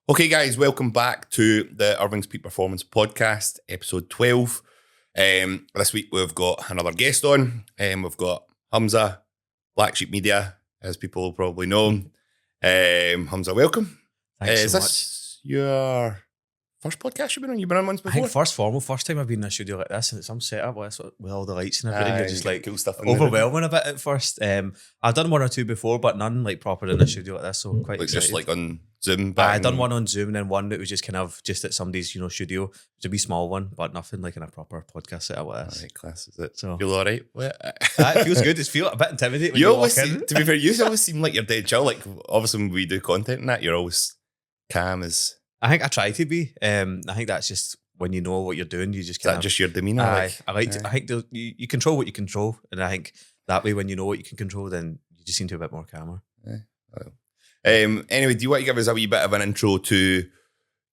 Okay, guys, welcome back to the Irvings Peak Performance Podcast, episode 12. This week we've got another guest on. We've got Humsa, Blvcksheep Media, as people will probably know. Humsa, welcome. Thanks Is so this your first podcast you've been on? You've been on once I before? think first time I've been in a studio like this, and it's some setup with all the lights and everything. You're just like cool stuff in there. overwhelming a bit at first. I've done one or two before, but none like proper in a studio like this. So I'm quite Like excited. just like on Zoom. I done one on Zoom and then one that was just kind of just at somebody's studio. It was a wee small one, but nothing like in a proper podcast setup like this. Alright, class, is it? So Feel all right? it feels good. It feels a bit intimidating when You you always walk seem, in. to be fair, you always seem like you're dead chill. Like, obviously when we do content and that, you're always calm as... I think I try to be. I think that's just when you know what you're doing, you just Is that kind of just your demeanour? I think you control what you control, and I think that way when you know what you can control, then you just seem to be a bit more calmer. Anyway, do you want to give us a wee bit of an intro to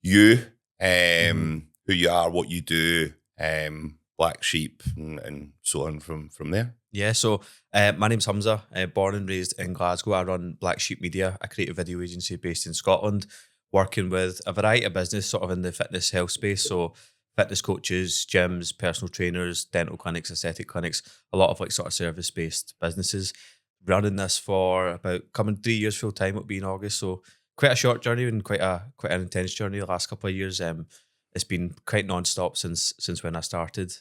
you, who you are, what you do, Blvcksheep, and so on from there? Yeah, so my name's Humsa, born and raised in Glasgow. I run Blvcksheep Media, a creative video agency based in Scotland, working with a variety of business sort of in the fitness health space. So fitness coaches, gyms, personal trainers, dental clinics, aesthetic clinics, a lot of like sort of service-based businesses. Running this for about coming 3 years full time. It'll be in August, so quite a short journey and quite an intense journey. The last couple of years, it's been quite non-stop since when I started.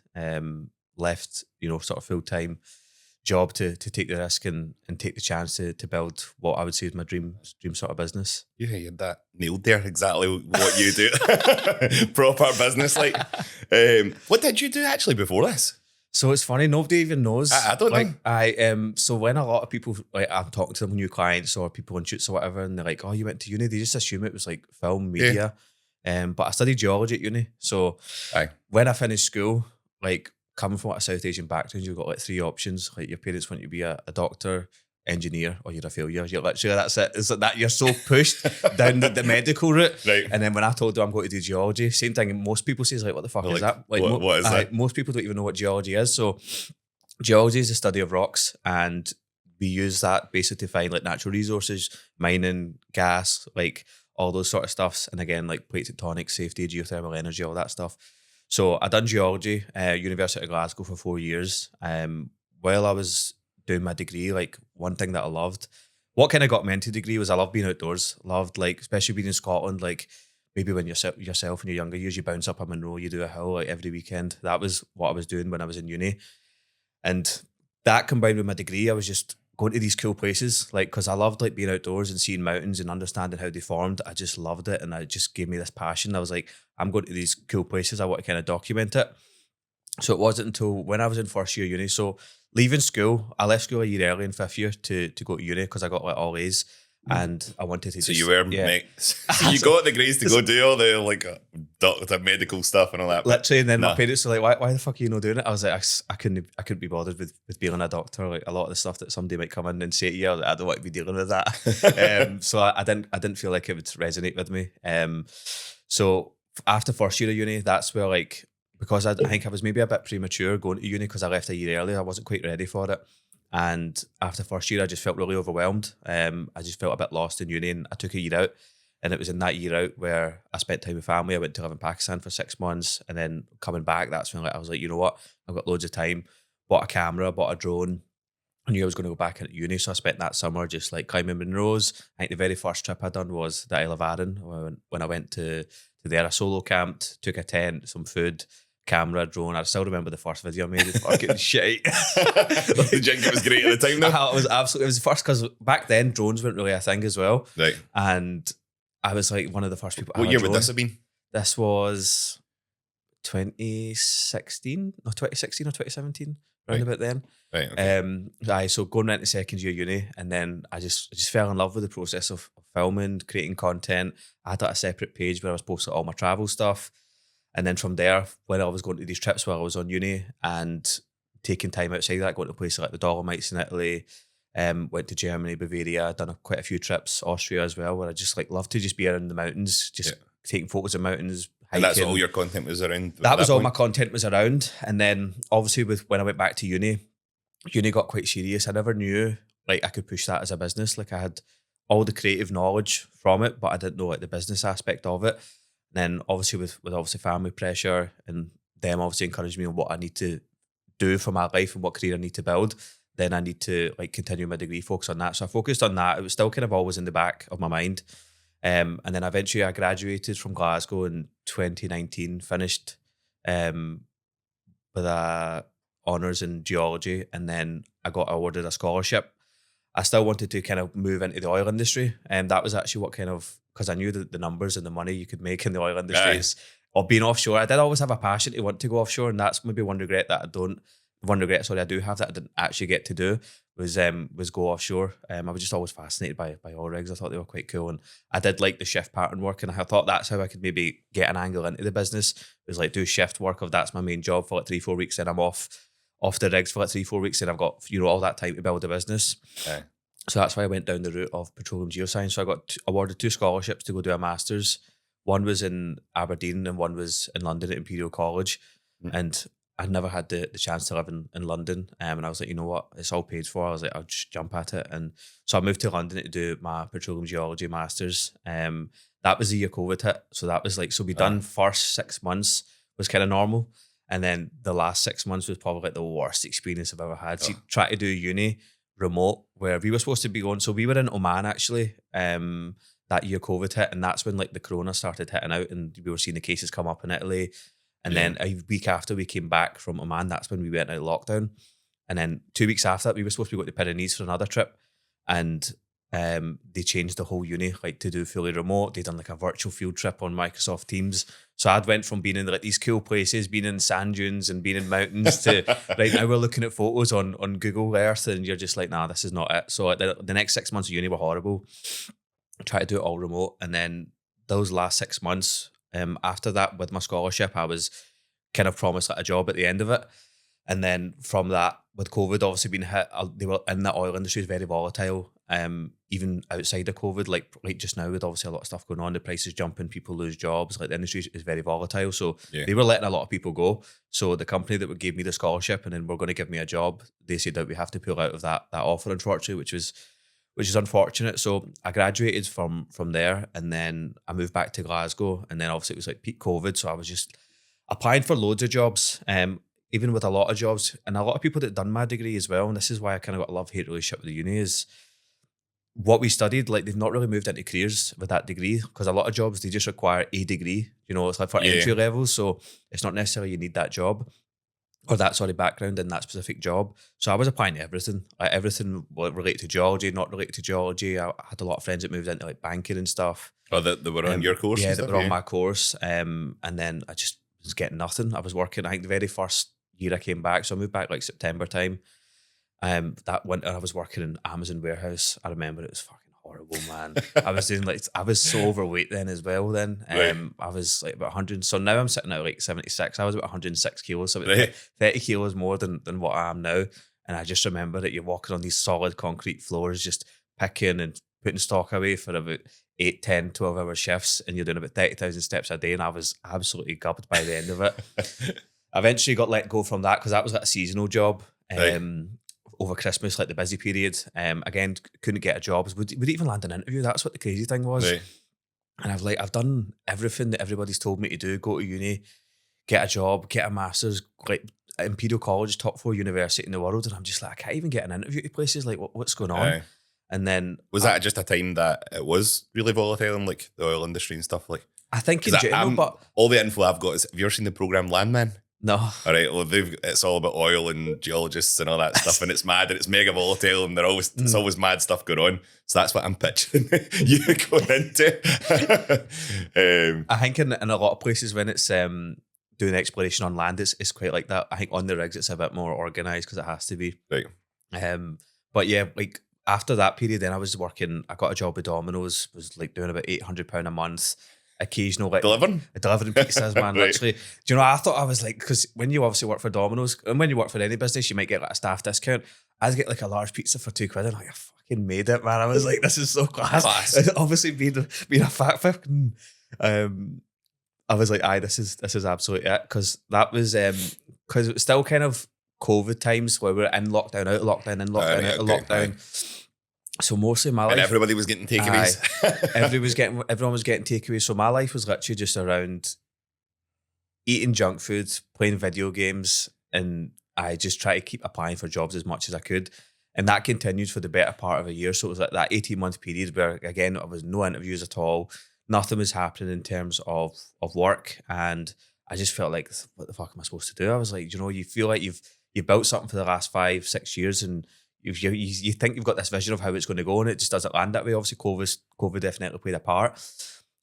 Left sort of full time job to take the risk and take the chance to build what I would say is my dream sort of business. Yeah, you had that nailed there. Exactly what you do. Proper business. Like, what did you do actually before this? So it's funny, nobody even knows. I don't know. So when a lot of people, like I'm talking to them, new clients or people on shoots or whatever, and they're like, "Oh, you went to uni?" They just assume it was like film media. But I studied geology at uni. So when I finished school, like coming from a South Asian background, you've got like three options. Like your parents want you to be a doctor, engineer, or you're a failure. You're literally, that's it. It's like that. You're so pushed down the medical route. Right. And then when I told them I'm going to do geology, same thing. Most people say, like, what the fuck is that? Like, what is that? Most people don't even know what geology is. So geology is the study of rocks, and we use that basically to find like natural resources, mining, gas, like all those sort of stuffs. And again, like plate tectonics, safety, geothermal energy, all that stuff. So I done geology, University of Glasgow for 4 years. While I was doing my degree, like one thing that I loved, what kind of got me into degree was I love being outdoors. Loved, like, especially being in Scotland, like maybe when yourself in your younger years, you bounce up a Monroe, you do a hill like every weekend. That was what I was doing when I was in uni. And that combined with my degree, I was just going to these cool places, like, because I loved like being outdoors and seeing mountains and understanding how they formed. I just loved it, and it just gave me this passion. I was like, I'm going to these cool places. I want to kind of document it. So it wasn't until when I was in first year uni. So leaving school, I left school a year early in fifth year to go to uni because I got like all A's. And I wanted to. So you were so you got the grades to go do all the like doctor medical stuff and all that. Literally, and then my parents were like, "Why the fuck are you not doing it?" I was like, "I couldn't be bothered with being a doctor. Like a lot of the stuff that somebody might come in and say to you, I don't want to be dealing with that." So I didn't feel like it would resonate with me. So after first year of uni, that's where like, because I think I was maybe a bit premature going to uni because I left a year early. I wasn't quite ready for it. And after first year, I just felt really overwhelmed. I just felt a bit lost in uni, and I took a year out. And it was in that year out where I spent time with family. I went to live in Pakistan for 6 months, and then coming back, that's when I was like, you know what? I've got loads of time. Bought a camera, bought a drone. I knew I was going to go back into uni, so I spent that summer just like climbing Monroes. I think the very first trip I done was the Isle of Arran. When I went to there, I solo camped, took a tent, some food, camera, drone. I still remember the first video I made. It's fucking shit. The jink was great at the time, though. It was absolutely. It was the first because back then drones weren't really a thing as well. Right. And I was like one of the first people. What year would this have been? This was 2016 or 2017, around about then. Right. Okay. So going into second year uni, and then I just fell in love with the process of filming, creating content. I had a separate page where I was posting all my travel stuff. And then from there, when I was going to these trips while I was on uni and taking time outside that, going to places like the Dolomites in Italy, went to Germany, Bavaria, done quite a few trips, Austria as well, where I just like love to just be around the mountains, just taking photos of mountains, hiking. And that's all your content was around? That was all my content was around. And then obviously when I went back to uni got quite serious. I never knew like I could push that as a business. Like I had all the creative knowledge from it, but I didn't know like the business aspect of it. And then obviously with obviously family pressure and them obviously encouraging me on what I need to do for my life and what career I need to build, then I need to like continue my degree, focus on that. So I focused on that. It was still kind of always in the back of my mind. And then eventually I graduated from Glasgow in 2019, finished with a honours in geology, and then I got awarded a scholarship. I still wanted to kind of move into the oil industry, and that was actually what kind of, because I knew the numbers and the money you could make in the oil industry is, or being offshore. I did always have a passion to want to go offshore, and that's maybe one regret I do have that I didn't actually get to do was go offshore. I was just always fascinated by oil rigs. I thought they were quite cool, and I did like the shift pattern work, and I thought that's how I could maybe get an angle into the business. It was like do shift work of that's my main job for like 3-4 weeks, then I'm off the rigs for like 3-4 weeks, and I've got all that time to build a business. Okay. So that's why I went down the route of petroleum geoscience. So I got awarded 2 scholarships to go do a master's. One was in Aberdeen and one was in London at Imperial College. And I'd never had the chance to live in London. And I was like, you know what, it's all paid for. I was like, I'll just jump at it. And so I moved to London to do my petroleum geology master's. That was the year COVID hit. So that was like, so we done first 6 months was kind of normal. And then the last 6 months was probably like the worst experience I've ever had. So try to do uni remote where we were supposed to be going. So we were in Oman actually that year COVID hit, and that's when like the corona started hitting out and we were seeing the cases come up in Italy. And then a week after we came back from Oman, that's when we went out of lockdown. And then 2 weeks after that, we were supposed to be going to Pyrenees for another trip. And they changed the whole uni like to do fully remote. They done like a virtual field trip on Microsoft Teams. So I'd went from being in like these cool places, being in sand dunes and being in mountains to right now we're looking at photos on Google Earth and you're just like, nah, this is not it. So like, the next 6 months of uni were horrible. I tried to do it all remote. And then those last 6 months after that with my scholarship, I was kind of promised like a job at the end of it. And then from that, with COVID obviously being hit, they were in the oil industry is very volatile. Even outside of COVID, like just now with obviously a lot of stuff going on, the prices jumping, people lose jobs, like the industry is very volatile. So they were letting a lot of people go. So the company that gave me the scholarship and then were going to give me a job, they said that we have to pull out of that offer, unfortunately, which is unfortunate. So I graduated from there and then I moved back to Glasgow, and then obviously it was like peak COVID. So I was just applying for loads of jobs. Even with a lot of jobs and a lot of people that done my degree as well. And this is why I kind of got a love-hate relationship with the uni is what we studied, like they've not really moved into careers with that degree because a lot of jobs, they just require a degree, it's like for entry levels. So it's not necessarily you need that job or that background in that specific job. So I was applying to everything, like everything related to geology, not related to geology. I had a lot of friends that moved into like banking and stuff. Oh, that were on your course? Yeah, they were on my course. And then I just was getting nothing. I was working, I think the very first year I came back, so I moved back like September time. That winter I was working in Amazon warehouse. I remember it was fucking horrible, man. I was so overweight then as well. Then I was like about 100. So now I'm sitting at like 76. I was about 106 kilos, so about 30 kilos more than what I am now. And I just remember that you're walking on these solid concrete floors, just picking and putting stock away for about 8, 10, 12 hour shifts, and you're doing about 30,000 steps a day. And I was absolutely gubbed by the end of it. I eventually got let go from that because that was like a seasonal job over Christmas, like the busy period. Again, couldn't get a job. Would even land an interview. That's what the crazy thing was. Right. And I've done everything that everybody's told me to do. Go to uni, get a job, get a master's, like Imperial College, top 4 university in the world. And I'm just like, I can't even get an interview to places. Like, what's going on? And then was that just a time that it was really volatile in like the oil industry and stuff? Like, I think in general, but all the info I've got is, have you ever seen the program Landman? No. All right. Well, it's all about oil and geologists and all that stuff, and it's mad and it's mega volatile, and it's always mad stuff going on. So that's what I'm pitching you going into. I think in a lot of places when it's doing exploration on land, it's quite like that. I think on the rigs it's a bit more organised because it has to be. Right. But yeah, like after that period, then I was working. I got a job with Domino's. Was like doing about £800 a month. Occasional like delivering pizzas, man. Right. Literally, do you know? I thought I was like, because when you obviously work for Domino's and when you work for any business, you might get like a staff discount. I'd get like a large pizza for £2. I'm like, I fucking made it, man. I was like, this is so class. Obviously, being a fat fucking, I was like, aye, this is absolutely it, because that was because it was still kind of COVID times where we're in lockdown, out of lockdown, in lockdown, out of lockdown. So mostly my And life, everybody was getting takeaways. everyone was getting takeaways. So my life was literally just around eating junk food, playing video games, and I just try to keep applying for jobs as much as I could. And that continued for the better part of a year. So it was like that 18-month period where, again, there was no interviews at all. Nothing was happening in terms of work. And I just felt like, what the fuck am I supposed to do? I was like, you feel like you've built something for the last 5-6 years, and you think you've got this vision of how it's going to go, and it just doesn't land that way. Obviously, COVID definitely played a part.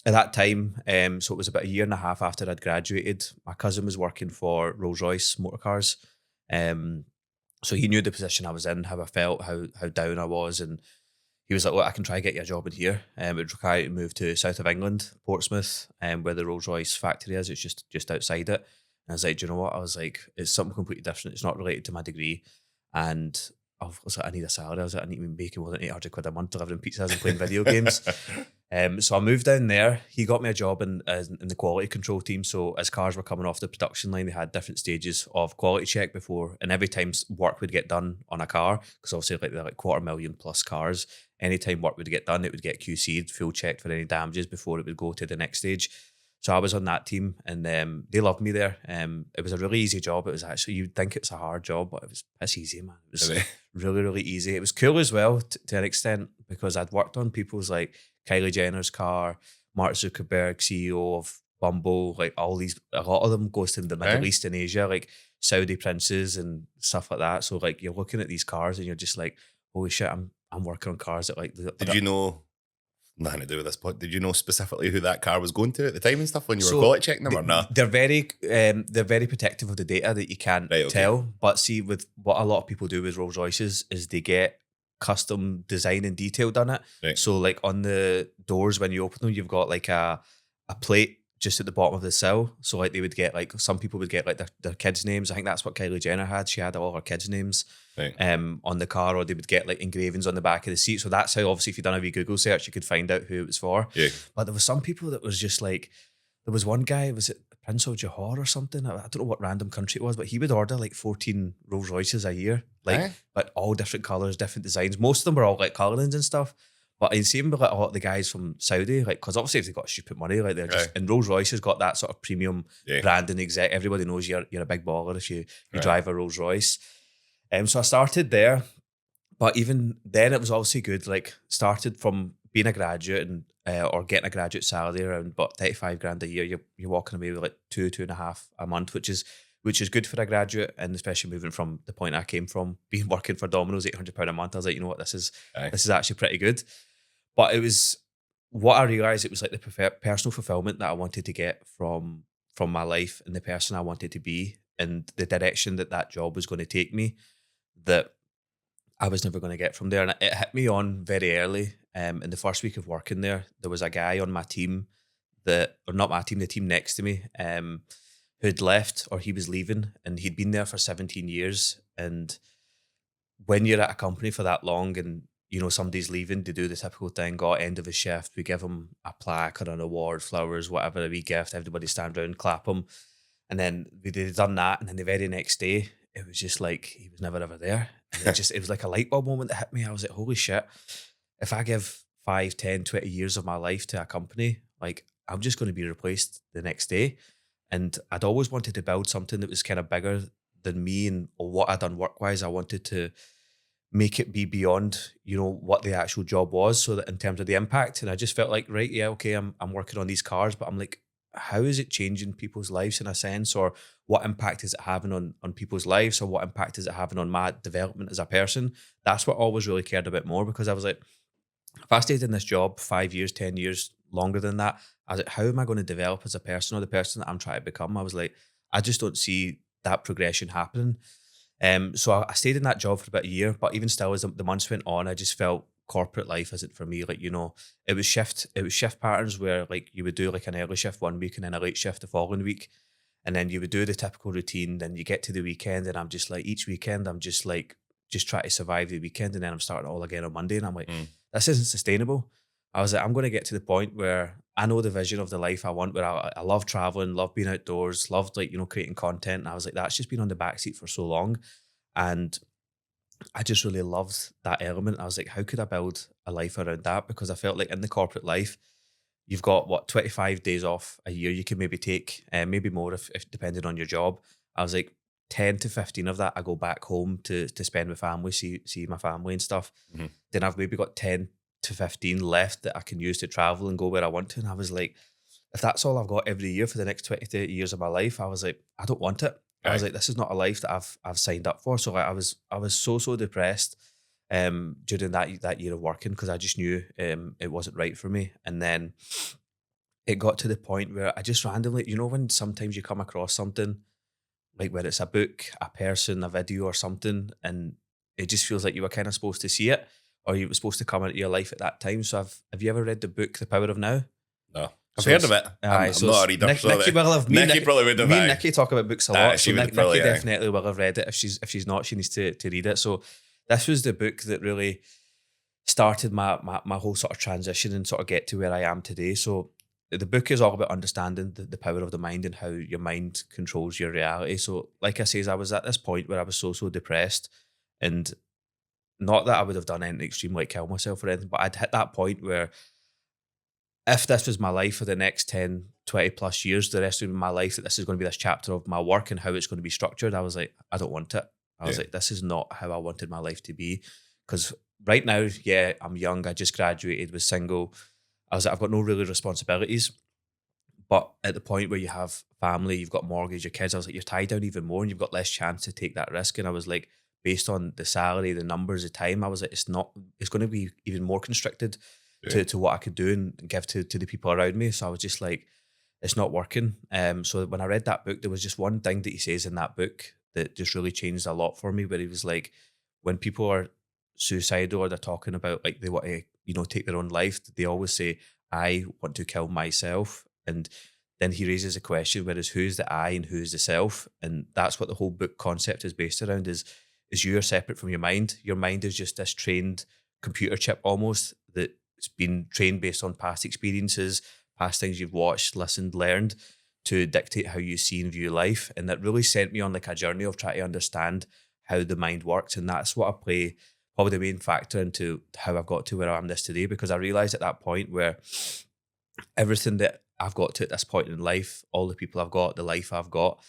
At that time, so it was about a year and a half after I'd graduated, my cousin was working for Rolls-Royce motor cars. So he knew the position I was in, how I felt, how down I was, and he was like, "Look, I can try to get you a job in here." It would require you to move to south of England, Portsmouth, where the Rolls-Royce factory is. It's just outside it. And I was like, "Do you know what?" I was like, "It's something completely different. It's not related to my degree." And I was like, "I need a salary." I was like, "I need to be making more than 800 quid a month delivering pizzas and playing video games." So I moved down there. He got me a job in the quality control team. So as cars were coming off the production line, they had different stages of quality check before, and every time work would get done on a car, because obviously they're like 250,000 plus cars, anytime work would get done, it would get QC'd, full checked for any damages before it would go to the next stage. So I was on that team, and they loved me there. It was a really easy job. It was actually, you'd think it's a hard job, but it's easy, man. It was really, really easy. It was cool as well to an extent, because I'd worked on people's like Kylie Jenner's car, Mark Zuckerberg, CEO of Bumble, like a lot of them goes to the Middle East and Asia, like Saudi princes and stuff like that. So like you're looking at these cars and you're just like, holy shit, I'm working on cars that like. Did you know, nothing to do with this, but did you know specifically who that car was going to at the time and stuff when you were quality checking them or not? They're very protective of the data that you can't tell. But see, with what a lot of people do with Rolls Royces is they get custom design and detail done it. Right. So like on the doors when you open them, you've got like a plate just at the bottom of the sill. So like they would get like, some people would get like their kids' names. I think that's what Kylie Jenner had. She had all her kids' names on the car, or they would get like engravings on the back of the seat. So that's how, obviously, if you'd done a wee Google search, you could find out who it was for. Yeah. But there was some people that was just like, there was one guy, was it Prince of Johor or something? I don't know what random country it was, but he would order like 14 Rolls Royces a year, like all different colours, different designs. Most of them were all like colourings and stuff. But you see them with like a lot of the guys from Saudi, like, because obviously if they've got stupid money, like they're just, and Rolls Royce has got that sort of premium branding exec. Everybody knows you're a big baller if you drive a Rolls Royce. So I started there, but even then it was obviously good. Like started from being a graduate and or getting a graduate salary around about 35 grand a year. You're walking away with like 2.5 a month, which is good for a graduate, and especially moving from the point I came from, being working for Domino's, £800 a month. I was like, you know what, this is actually pretty good. But it was what I realised, it was like the personal fulfillment that I wanted to get from my life and the person I wanted to be and the direction that job was going to take me, that I was never going to get from there. And it hit me on very early. In the first week of working there was a guy on my team the team next to me, who'd left, or he was leaving, and he'd been there for 17 years. And when you're at a company for that long and somebody's leaving, they do the typical thing, end of his shift, we give him a plaque or an award, flowers, whatever, a wee gift, everybody stand around, clap him. And then they'd done that, and then the very next day, it was just like he was never ever there. And it was like a light bulb moment that hit me. I was like, holy shit, if I give 5, 10, 20 years of my life to a company, like I'm just going to be replaced the next day. And I'd always wanted to build something that was kind of bigger than me and what I'd done work-wise. I wanted to make it be beyond, what the actual job was, so that in terms of the impact. And I just felt like, right, yeah, okay, I'm working on these cars, but I'm like, how is it changing people's lives in a sense, or what impact is it having on people's lives, or what impact is it having on my development as a person? That's what I always really cared about more, because I was like, if I stayed in this job 5 years, 10 years, longer than that, I was like, how am I going to develop as a person, or the person that I'm trying to become? I was like, I just don't see that progression happening. So I stayed in that job for about a year, but even still, as the months went on, I just felt corporate life isn't for me. Like, it was shift patterns where like you would do like an early shift one week and then a late shift the following week. And then you would do the typical routine. Then you get to the weekend, and I'm just like, each weekend, I'm just like, just try to survive the weekend. And then I'm starting all again on Monday. And I'm like, this isn't sustainable. I was like, I'm going to get to the point where I know the vision of the life I want, where I love traveling, love being outdoors, loved like, creating content. And I was like, that's just been on the backseat for so long. And I just really loved that element. I was like, how could I build a life around that? Because I felt like in the corporate life, you've got 25 days off a year you can maybe take, maybe more if depending on your job. I was like, 10 to 15 of that I go back home to spend with family, see my family and stuff. Mhm. Then I've maybe got 10 to 15 left that I can use to travel and go where I want to. And I was like, if that's all I've got every year for the next 20, 30 years of my life, I was like, I don't want it. I was Aye. like, this is not a life that I've signed up for. So like, I was so depressed during that year of working, because I just knew it wasn't right for me. And then it got to the point where I just randomly, when sometimes you come across something, like whether it's a book, a person, a video or something, and it just feels like you were kind of supposed to see it, or you were supposed to come into your life at that time. So have you ever read the book The Power of Now? No. I've So heard of it's it. I'm so not it's a reader. so Nikki will have me. Nikki probably would have. Me and aye. Nikki talk about books a Aye, lot. she So would probably, Nikki aye. definitely will have read it. If she's not, she needs to read it. So this was the book that really started my whole sort of transition and sort of get to where I am today. So the book is all about understanding the power of the mind and how your mind controls your reality. So like I says, I was at this point where I was so depressed, and not that I would have done anything extreme like kill myself or anything, but I'd hit that point where if this was my life for the next 10, 20 plus years, the rest of my life, that this is going to be this chapter of my work and how it's going to be structured, I was like, I don't want it. I was Yeah. like, this is not how I wanted my life to be. Because right now, yeah, I'm young. I just graduated, was single. I was like, I've got no really responsibilities. But at the point where you have family, you've got mortgage, your kids, I was like, you're tied down even more and you've got less chance to take that risk. And I was like, based on the salary, the numbers, the time, I was like, it's going to be even more constricted Yeah. to what I could do and give to the people around me. So I was just like, it's not working. So when I read that book, there was just one thing that he says in that book that just really changed a lot for me, where he was like, when people are suicidal or they're talking about like they want to, take their own life, they always say, I want to kill myself. And then he raises a question, whereas who's the I and who's the self? And that's what the whole book concept is based around, is you are separate from your mind. Your mind is just this trained computer chip almost that's been trained based on past experiences, past things you've watched, listened, learned to dictate how you see and view life. And that really sent me on like a journey of trying to understand how the mind works. And that's what I play probably the main factor into how I've got to where I am this today, because I realized at that point where everything that I've got to at this point in life, all the people I've got, the life I've got,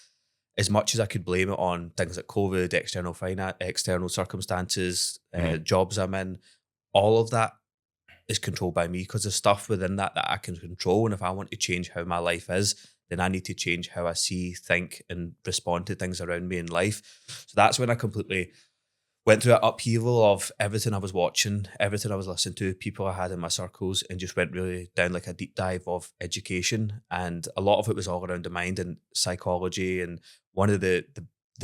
as much as I could blame it on things like COVID, external finance, external circumstances, jobs I'm in, all of that is controlled by me, because there's stuff within that I can control. And if I want to change how my life is, then I need to change how I see, think, and respond to things around me in life. So that's when I completely went through an upheaval of everything I was watching, everything I was listening to, people I had in my circles, and just went really down like a deep dive of education. And a lot of it was all around the mind and psychology. And one of the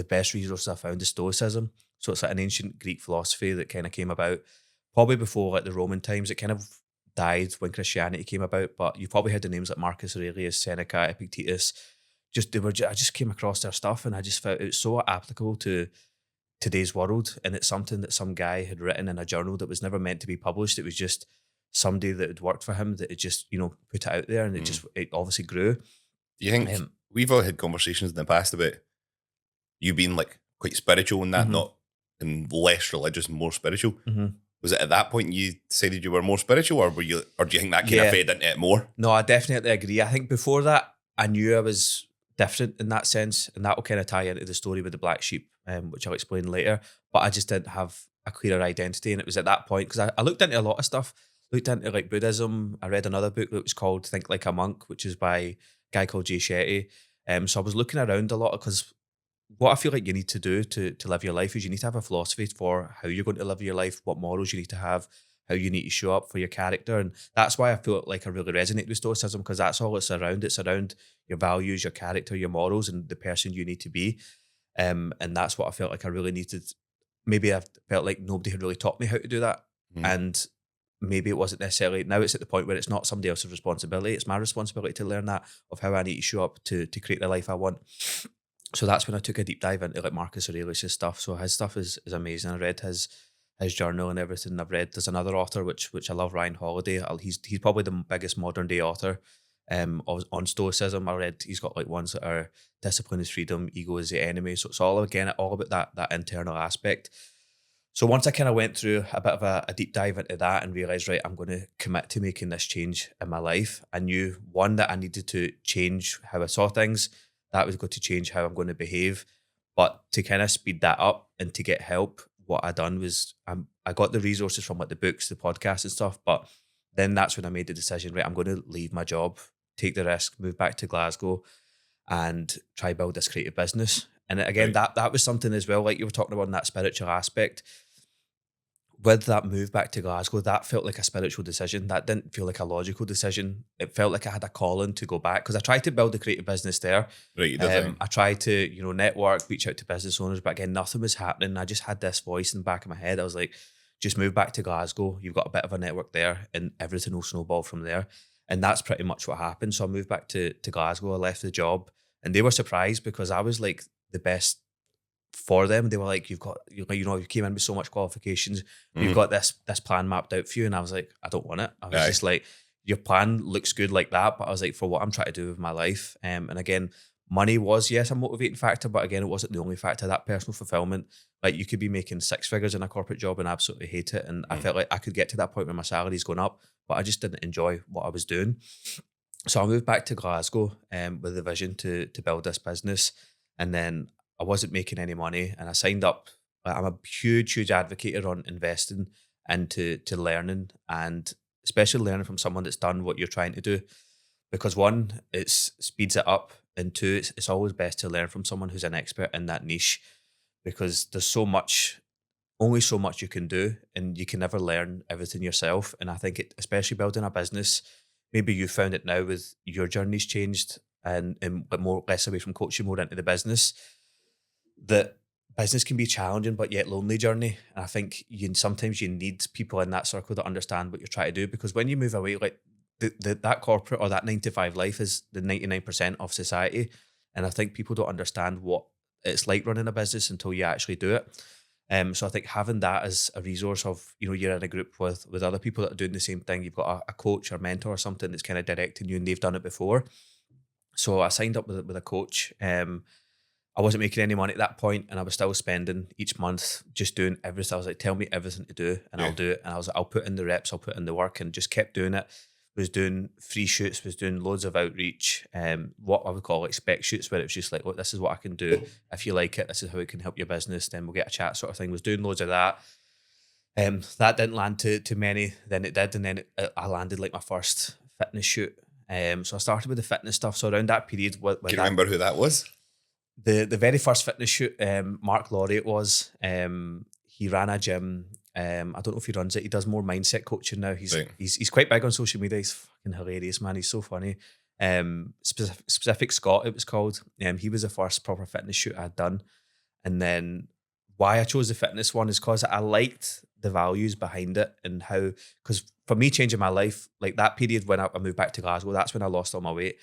best resources I found is Stoicism. So it's like an ancient Greek philosophy that kind of came about probably before like the Roman times. It kind of died when Christianity came about, but you probably heard the names like Marcus Aurelius, Seneca, Epictetus. I just came across their stuff and I just felt it was so applicable to today's world. And it's something that some guy had written in a journal that was never meant to be published. It was just somebody that had worked for him that had just, put it out there, and it obviously grew. Do you think we've all had conversations in the past about you being like quite spiritual and that, not and less religious and more spiritual? Was it at that point you decided you were more spiritual, or do you think that kind of fed into it more? No, I definitely agree. I think before that, I knew I was different in that sense, and that will kind of tie into the story with the black sheep, which I'll explain later. But I just didn't have a clearer identity, and it was at that point, because I looked into a lot of stuff, looked into like Buddhism. I read another book that was called Think Like a Monk, which is by a guy called Jay Shetty. So I was looking around a lot, because what I feel like you need to do to live your life is you need to have a philosophy for how you're going to live your life, what morals you need to have, how you need to show up for your character. And that's why I feel like I really resonate with Stoicism, because that's all it's around. It's around your values, your character, your morals, and the person you need to be. And that's what I felt like I really needed. Maybe I felt like nobody had really taught me how to do that. And maybe it wasn't necessarily, now it's at the point where it's not somebody else's responsibility. It's my responsibility to learn that, of how I need to show up to create the life I want. So that's when I took a deep dive into like Marcus Aurelius' stuff. So his stuff is amazing. I read his journal and everything. I've read, there's another author which I love, Ryan Holiday. He's probably the biggest modern day author on Stoicism. I read, he's got like ones that are discipline is freedom, ego is the enemy. So it's all about that internal aspect. So once I kind of went through a bit of a deep dive into that and realized, right, I'm going to commit to making this change in my life. I knew, one, that I needed to change how I saw things. That was going to change how I'm going to behave. But to kind of speed that up and to get help, what I done was I got the resources from like the books, the podcasts and stuff. But then that's when I made the decision, right, I'm going to leave my job, take the risk, move back to Glasgow and try build this creative business. And again, Right. that was something as well, like you were talking about in that spiritual aspect. With that move back to Glasgow, that felt like a spiritual decision. That didn't feel like a logical decision. It felt like I had a calling to go back because I tried to build a creative business there. Right, you did. I tried to, network, reach out to business owners, but again, nothing was happening. I just had this voice in the back of my head. I was like, just move back to Glasgow. You've got a bit of a network there and everything will snowball from there. And that's pretty much what happened. So I moved back to Glasgow. I left the job and they were surprised because I was like the best for them. They were like, you came in with so much qualifications. We've got this plan mapped out for you. And I was like, I don't want it. I was just like, your plan looks good like that. But I was like, for what I'm trying to do with my life. And again, money was, yes, a motivating factor. But again, it wasn't the only factor. That personal fulfillment, like you could be making 6 figures in a corporate job and absolutely hate it. And I felt like I could get to that point where my salary's going up, but I just didn't enjoy what I was doing. So I moved back to Glasgow with the vision to build this business. And then I wasn't making any money and I signed up. I'm a huge advocate on investing into learning, and especially learning from someone that's done what you're trying to do. Because one, it speeds it up, and two, it's always best to learn from someone who's an expert in that niche, because there's only so much you can do, and you can never learn everything yourself. And I think especially building a business, maybe you found it now with your journey's changed and but less away from coaching, more into the business, that business can be challenging but yet lonely journey. And I think sometimes you need people in that circle that understand what you're trying to do, because when you move away, like that corporate or that 9 to 5 life is the 99% of society. And I think people don't understand what it's like running a business until you actually do it. So I think having that as a resource of, you're in a group with other people that are doing the same thing. You've got a coach or mentor or something that's kind of directing you and they've done it before. So I signed up with a coach. I wasn't making any money at that point and I was still spending each month just doing everything. I was like, tell me everything to do and I'll do it. And I was like, I'll put in the reps, I'll put in the work, and just kept doing it. Was doing free shoots, was doing loads of outreach, what I would call like spec shoots, where it was just like, look, this is what I can do. If you like it, this is how it can help your business, then we'll get a chat sort of thing. Was doing loads of that. That didn't land too many, then it did. And then I landed like my first fitness shoot. So I started with the fitness stuff. So around that period, Can you remember who that was? The very first fitness shoot, Mark Laurie it was. He ran a gym. I don't know if he runs it. He does more mindset coaching now. He's quite big on social media. He's fucking hilarious, man. He's so funny. Specific Scott, it was called. He was the first proper fitness shoot I'd done. And then why I chose the fitness one is because I liked the values behind it and how, because for me changing my life, like that period when I moved back to Glasgow, that's when I lost all my weight.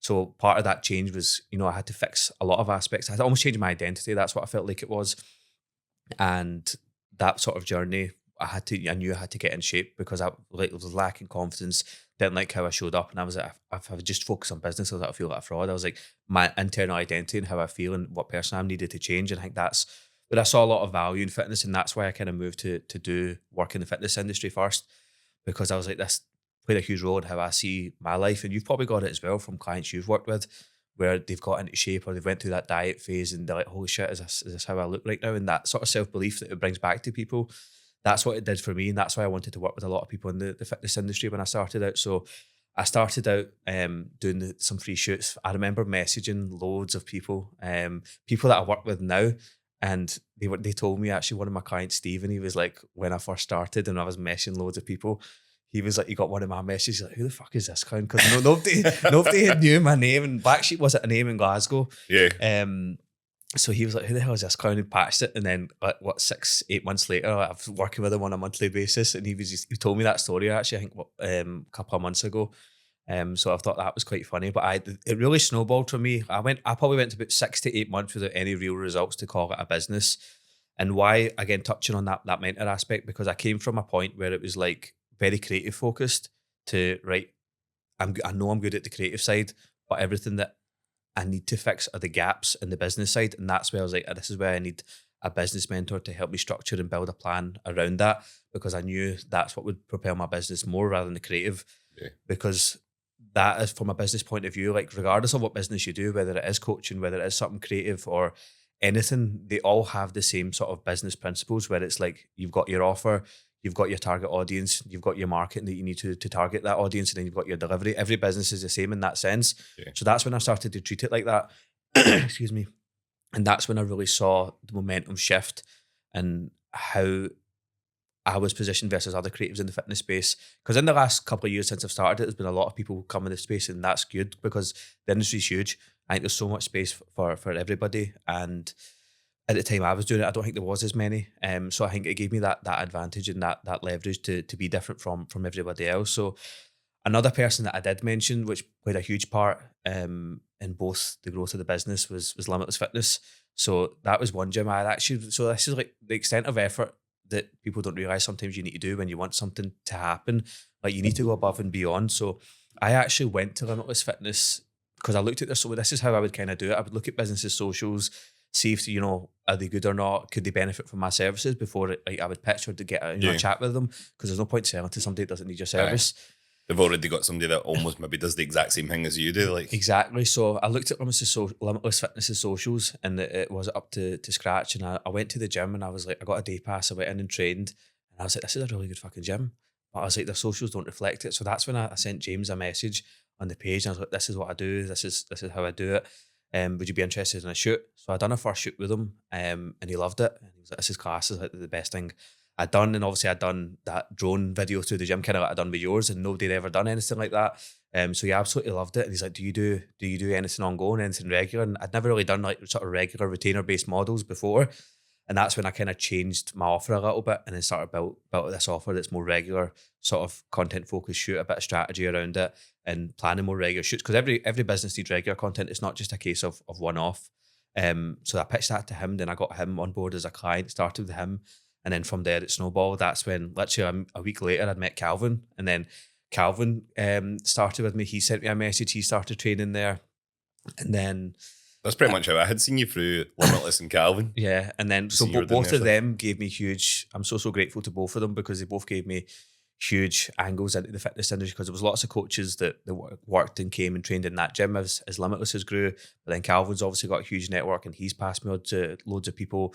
So part of that change was, I had to fix a lot of aspects. I had to almost change my identity. That's what I felt like it was. And that sort of journey, I knew I had to get in shape because I was lacking confidence, didn't like how I showed up. And I was like, if I would just focus on business, I feel like a fraud. I was like, my internal identity and how I feel and what person I needed to change. And I think that's, but I saw a lot of value in fitness. And that's why I kind of moved to do work in the fitness industry first, because I was like, this played a huge role in how I see my life. And you've probably got it as well from clients you've worked with, where they've got into shape or they've went through that diet phase and they're like, holy shit, is this how I look right now? And that sort of self-belief that it brings back to people, that's what it did for me. And that's why I wanted to work with a lot of people in the fitness industry when I started out. So I started out doing some free shoots. I remember messaging loads of people, people that I work with now. And they told me, actually, one of my clients, Stephen, he was like, when I first started and I was messaging loads of people, he was like, he got one of my messages, like, who the fuck is this clown? Because nobody knew my name, and Blvcksheep wasn't a name in Glasgow. Yeah. So he was like, who the hell is this clown? He patched it. And then 6-8 months later, I was working with him on a monthly basis. And he told me that story, actually, I think a couple of months ago. So I thought that was quite funny, but it really snowballed for me. I probably went to about 6 to 8 months without any real results to call it a business. And why, again, touching on that mentor aspect, because I came from a point where it was like very creative focused to, right, I know I'm good at the creative side, but everything that I need to fix are the gaps in the business side. And that's where I was like, this is where I need a business mentor to help me structure and build a plan around that, because I knew that's what would propel my business more rather than the creative. Yeah. Because that is, from a business point of view, like regardless of what business you do, whether it is coaching, whether it is something creative or anything, they all have the same sort of business principles where it's like you've got your offer, you've got your target audience, you've got your marketing that you need to target that audience, and then you've got your delivery. Every business is the same in that sense. Yeah. So that's when I started to treat it like that. Excuse me. And that's when I really saw the momentum shift and how I was positioned versus other creatives in the fitness space. Because in the last couple of years since I've started it, there's been a lot of people come in the space, and that's good because the industry's huge. I think there's so much space for everybody. And at the time I was doing it, I don't think there was as many. So I think it gave me that advantage and that leverage to be different from everybody else. So another person that I did mention, which played a huge part in both the growth of the business, was Limitless Fitness. So that was one gym I had actually. So this is like the extent of effort that people don't realize sometimes you need to do when you want something to happen. Like you need to go above and beyond. So I actually went to Limitless Fitness because I looked at this. So this is how I would kind of do it. I would look at businesses' socials, see if, are they good or not? Could they benefit from my services before I would pitch or to get a chat with them? Because there's no point selling to somebody that doesn't need your service. They've already got somebody that almost maybe does the exact same thing as you do. Like exactly. So I looked at Limitless Fitness's socials, and it was up to scratch. And I went to the gym, and I was like, I got a day pass. I went in and trained, and I was like, this is a really good fucking gym. But I was like, their socials don't reflect it. So that's when I sent James a message on the page, and I was like, this is what I do. This is how I do it. Would you be interested in a shoot? So I done a first shoot with him, and he loved it. And he was like, this is class. This is like the best thing I'd done. And obviously I'd done that drone video through the gym, kind of like I'd done with yours, and nobody had ever done anything like that. So he absolutely loved it. And he's like, do you do anything ongoing, anything regular? And I'd never really done like sort of regular retainer based models before. And that's when I kind of changed my offer a little bit and then started built this offer that's more regular, sort of content focused shoot, a bit of strategy around it and planning more regular shoots. Because every business needs regular content. It's not just a case of one-off. So I pitched that to him, then I got him on board as a client, started with him. And then from there it snowballed. That's when literally a week later I'd met Calvin. And then Calvin started with me. He sent me a message. He started training there. And then... That's pretty much how I had seen you through Limitless and Calvin. Yeah, and then so both of them gave me huge. I'm so grateful to both of them because they both gave me huge angles into the fitness industry, because there was lots of coaches that worked and came and trained in that gym as Limitless has grew. But then Calvin's obviously got a huge network and he's passed me on to loads of people.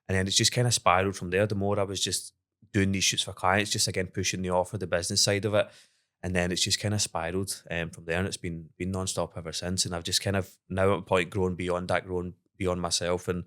And then it's just kind of spiraled from there. The more I was just doing these shoots for clients, just again pushing the offer, the business side of it. And then it's just kind of spiraled from there, and it's been non-stop ever since. And I've just kind of now at a point grown beyond that, grown beyond myself. And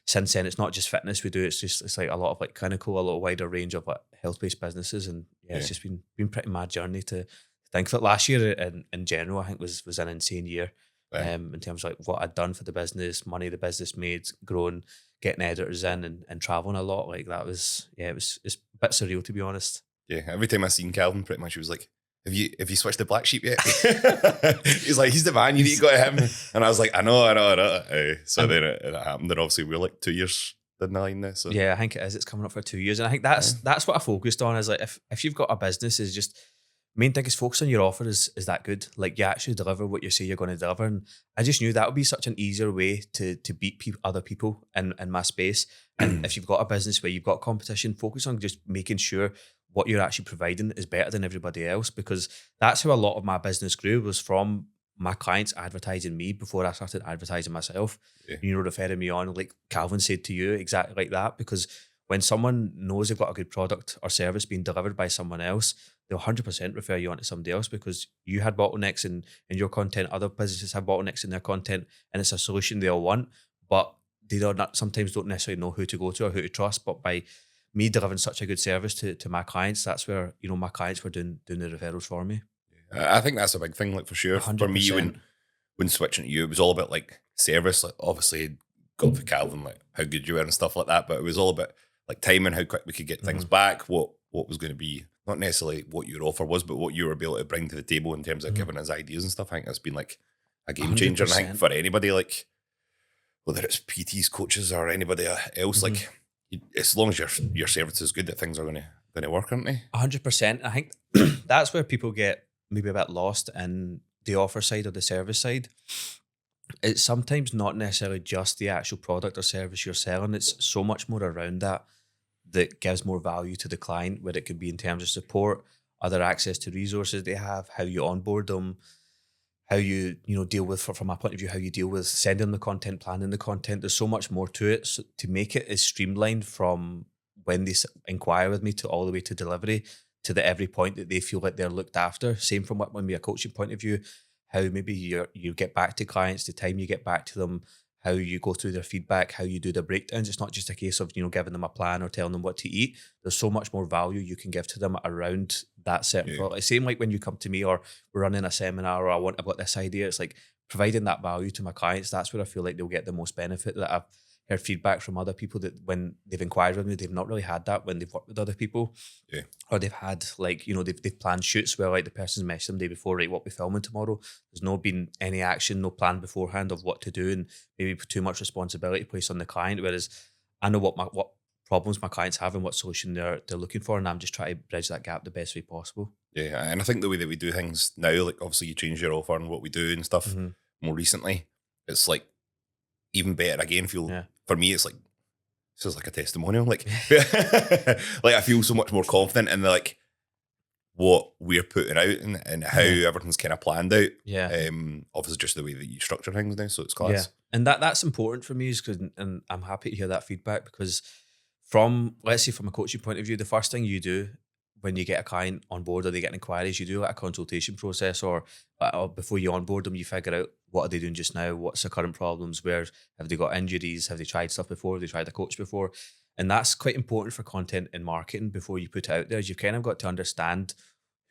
since then, it's not just fitness we do. It's like a lot of like clinical, a little wider range of like health-based businesses. And it's just been pretty mad journey to think that last year in general, I think was an insane year in terms of like what I'd done for the business, money the business made, growing, getting editors in and traveling a lot. Like that was, it's a bit surreal to be honest. Yeah, every time I seen Calvin, pretty much he was like, Have you switched to Blvcksheep yet? He's like, he's the man, you need to go to him. And I was like, I know. So then it happened. And obviously we're like 2 years down the line now. So yeah, I think it is. It's coming up for 2 years. And I think that's what I focused on, is like if you've got a business, is just main thing is focus on your offer is that good. Like you actually deliver what you say you're going to deliver. And I just knew that would be such an easier way to beat other people in my space. And if you've got a business where you've got competition, focus on just making sure what you're actually providing is better than everybody else, because that's how a lot of my business grew, was from my clients advertising me before I started advertising myself. Referring me on, like Calvin said to you, exactly like that. Because when someone knows they've got a good product or service being delivered by someone else, they'll 100% refer you on to somebody else, because you had bottlenecks in your content, other businesses have bottlenecks in their content, and it's a solution they all want, but they sometimes don't necessarily know who to go to or who to trust. But by me delivering such a good service to my clients, that's where my clients were doing the referrals for me. I think that's a big thing, like for sure. 100%. For me, when switching to you, it was all about like service. Like obviously, got for Calvin, like how good you were and stuff like that. But it was all about like timing, how quick we could get things back, what was going to be not necessarily what your offer was, but what you were able to bring to the table in terms of giving us ideas and stuff. I think that's been like a game changer. 100%. And I think for anybody, like whether it's PTs, coaches, or anybody else, like as long as your service is good, that things are going to work, aren't they? 100%. I think that's where people get maybe a bit lost in the offer side or the service side. it's sometimes not necessarily just the actual product or service you're selling. It's so much more around that gives more value to the client, where it could be in terms of support, other access to resources they have, how you onboard them, how you deal with, from my point of view, how you deal with sending the content, planning the content. There's so much more to it. So to make it as streamlined from when they inquire with me to all the way to delivery, to the every point that they feel like they're looked after. Same from when we a coaching point of view, how maybe you get back to clients, the time you get back to them, how you go through their feedback, how you do the breakdowns. It's not just a case of giving them a plan or telling them what to eat. There's so much more value you can give to them around that certain product. Same like when you come to me or we're running a seminar or I've got this idea. It's like providing that value to my clients. That's where I feel like they'll get the most benefit. That I've heard feedback from other people that when they've inquired with me, they've not really had that when they've worked with other people. Yeah. Or they've had they've planned shoots where like the person's messaged them the day before, right, what we filming tomorrow. There's no been any action, no plan beforehand of what to do, and maybe too much responsibility placed on the client. Whereas I know what problems my clients have and what solution they're looking for, and I'm just trying to bridge that gap the best way possible. Yeah, and I think the way that we do things now, like obviously you change your offer and what we do and stuff more recently, it's like even better again. For me, it's like this is like a testimonial. Like, like I feel so much more confident in what we're putting out and how everything's kind of planned out. Yeah. Obviously just the way that you structure things now, so it's class. Yeah, and that's important for me, and I'm happy to hear that feedback, because from, let's say, from a coaching point of view, the first thing you do when you get a client on board or they get inquiries, you do like a consultation process, or before you onboard them, you figure out what are they doing just now, what's the current problems, where have they got injuries, have they tried stuff before, have they tried a coach before, and that's quite important for content and marketing before you put it out there. You've kind of got to understand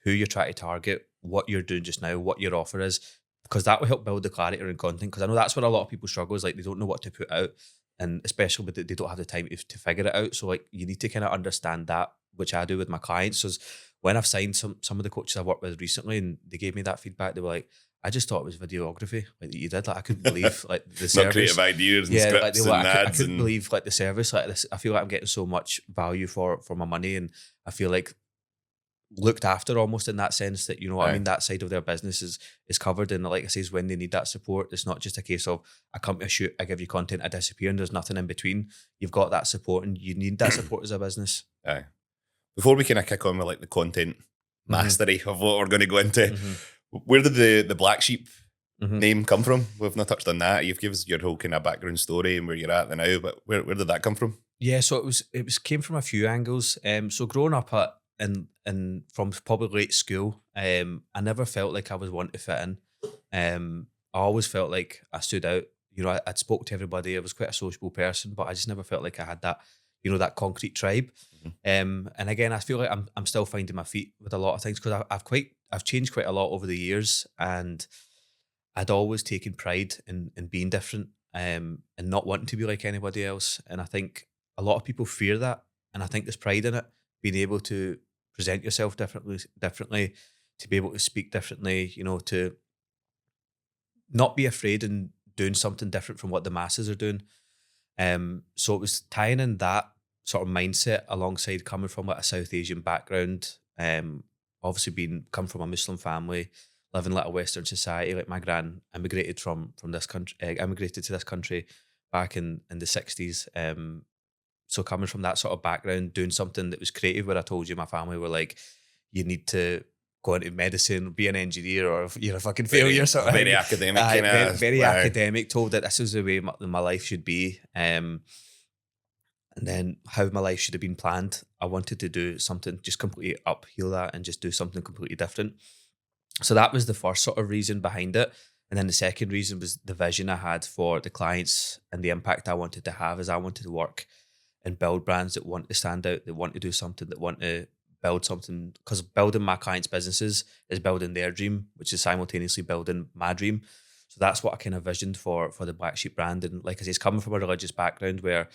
who you're trying to target, what you're doing just now, what your offer is, because that will help build the clarity around content. Because I know that's where a lot of people struggle, is like they don't know what to put out, and especially with they don't have the time to figure it out. So like you need to kind of understand that, which I do with my clients. So when I've signed some of the coaches I've worked with recently, and they gave me that feedback, they were like, I just thought it was videography like that you did. Like I couldn't believe like the service. Not creative ideas and scripts and ads. I couldn't believe like the service like this. I feel like I'm getting so much value for my money, and I feel like looked after almost in that sense that, what I mean, that side of their business is covered. And like I say, when they need that support, it's not just a case of I come to a shoot, I give you content, I disappear, and there's nothing in between. You've got that support, and you need that support as a business. Aye. Before we kind of kick on with like the content mastery of what we're going to go into, where did the Blvcksheep name come from? We've not touched on that. You've given us your whole kind of background story and where you're at now, but where did that come from? Yeah, so it came from a few angles. So growing up and from probably late school, I never felt like I was wanting to fit in. I always felt like I stood out. I'd spoke to everybody. I was quite a sociable person, but I just never felt like I had that, that concrete tribe. And again, I feel like I'm still finding my feet with a lot of things, because I've changed quite a lot over the years, and I'd always taken pride in being different, and not wanting to be like anybody else. And I think a lot of people fear that, and I think there's pride in it, being able to present yourself differently, to be able to speak differently, to not be afraid in doing something different from what the masses are doing. So it was tying in that sort of mindset alongside coming from like a South Asian background, obviously come from a Muslim family, living like a Western society. Like my gran immigrated from this country, immigrated to this country back in the 60s. So coming from that sort of background, doing something that was creative, where I told you my family were like, you need to go into medicine, be an engineer, or you're a fucking failure. Sort of very academic. Very academic, told that this is the way my life should be. And then how my life should have been planned. I wanted to do something, just completely upheal that and just do something completely different. So that was the first sort of reason behind it. And then the second reason was the vision I had for the clients and the impact I wanted to have, is I wanted to work and build brands that want to stand out, that want to do something, that want to build something. Because building my clients' businesses is building their dream, which is simultaneously building my dream. So that's what I kind of visioned for the Blvcksheep brand. And like I say, it's coming from a religious background where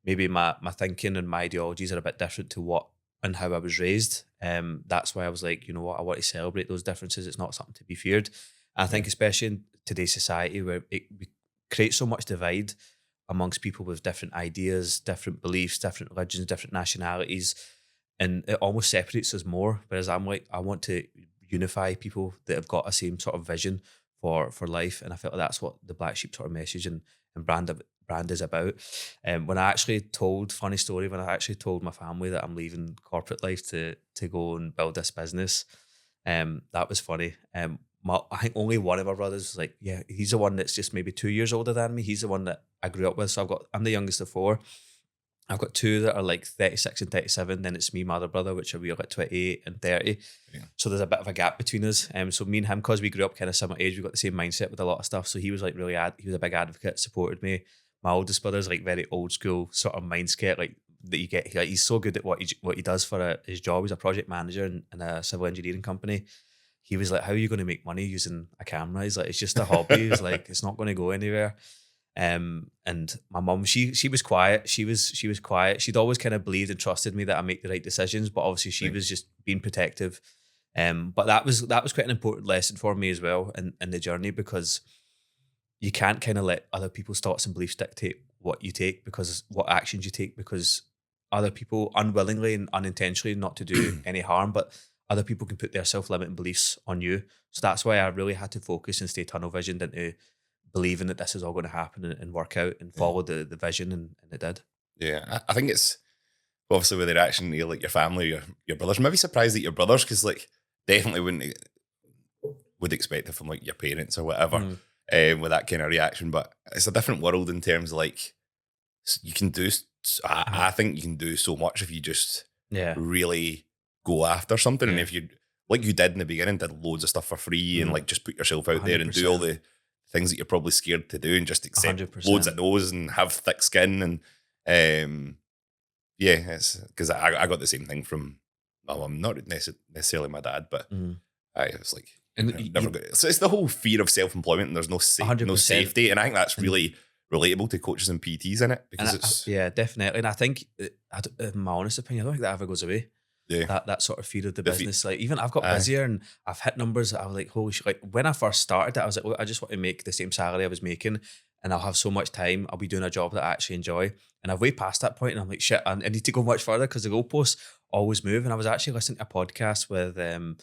maybe my thinking and my ideologies are a bit different to what and how I was raised. That's why I was like, you know what, I want to celebrate those differences. It's not something to be feared. And I think especially in today's society, where we create so much divide amongst people with different ideas, different beliefs, different religions, different nationalities, and it almost separates us more. Whereas I'm like, I want to unify people that have got a same sort of vision for life. And I felt like that's what the Black Sheep sort of message and brand is about. When I actually told my family that I'm leaving corporate life to go and build this business, that was funny. I think only one of my brothers was like, yeah, he's the one that's just maybe 2 years older than me. He's the one that I grew up with. So I'm the youngest of four. I've got two that are like 36 and 37. Then it's me, my other brother, which are we like 28 and 30. Yeah. So there's a bit of a gap between us. So me and him, because we grew up kind of similar age, we got the same mindset with a lot of stuff. So he was like he was a big advocate, supported me. My oldest brother's like very old school sort of mindset, like that you get. Like, he's so good at what he does for his job. He's a project manager in a civil engineering company. He was like, how are you going to make money using a camera? He's like, it's just a hobby. He's like, it's not going to go anywhere. And my mum, she was quiet. She was quiet. She'd always kind of believed and trusted me that I make the right decisions, but obviously she was just being protective. But that was quite an important lesson for me as well in the journey, because you can't kind of let other people's thoughts and beliefs dictate what actions you take, because other people unwillingly and unintentionally, not to do any harm, but other people can put their self-limiting beliefs on you. So that's why I really had to focus and stay tunnel visioned into believing that this is all going to happen and work out and follow the vision, and it did. Yeah, I think it's obviously with the reaction to like your family, your brothers. I'm maybe surprised at your brothers, because like definitely would expect it from like your parents or whatever with that kind of reaction. But it's a different world in terms of like you can do. I think you can do so much if you just really go after something, and if you like you did in the beginning, did loads of stuff for free and like just put yourself out 100%. There and do all the things that you're probably scared to do, and just accept 100%. Loads of no's and have thick skin. And it's because I got the same thing from my mum, not necessarily my dad, but I was like, so it's the whole fear of self-employment, and there's no safety, and I think that's really relatable to coaches and PTs in it, because definitely. And I think, in my honest opinion, I don't think that ever goes away. Yeah, that sort of fear of the business. Like, even I've got busier and I've hit numbers that I was like, holy shit. Like, when I first started it, I was like, look, I just want to make the same salary I was making, and I'll have so much time. I'll be doing a job that I actually enjoy. And I've way past that point, and I'm like, shit, I need to go much further, because the goalposts always move. And I was actually listening to a podcast with the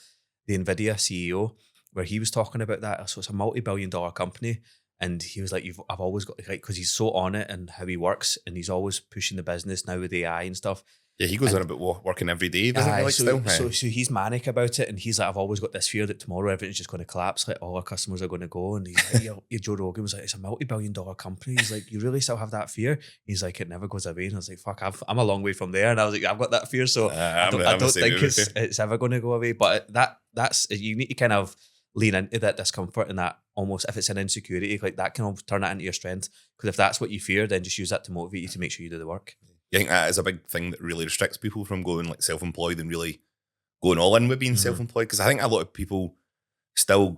NVIDIA CEO, where he was talking about that. So it's a multi-billion-dollar company. And he was like, I've always got, like, because he's so on it and how he works, and he's always pushing the business now with AI and stuff. Yeah, he goes on about working every day, doesn't he? Like, so he's manic about it, and he's like, I've always got this fear that tomorrow everything's just going to collapse, like all our customers are going to go. And he's like, Joe Rogan was like, it's a multi-billion-dollar company. He's like, you really still have that fear? He's like, it never goes away. And I was like, fuck, I'm a long way from there. And I was like, I've got that fear, so I don't think it's ever going to go away. But that's you need to kind of lean into that discomfort, and that almost, if it's an insecurity, like that can almost turn that into your strength. Because if that's what you fear, then just use that to motivate you to make sure you do the work. I think that is a big thing that really restricts people from going like self-employed and really going all in with being self-employed. Because I think a lot of people still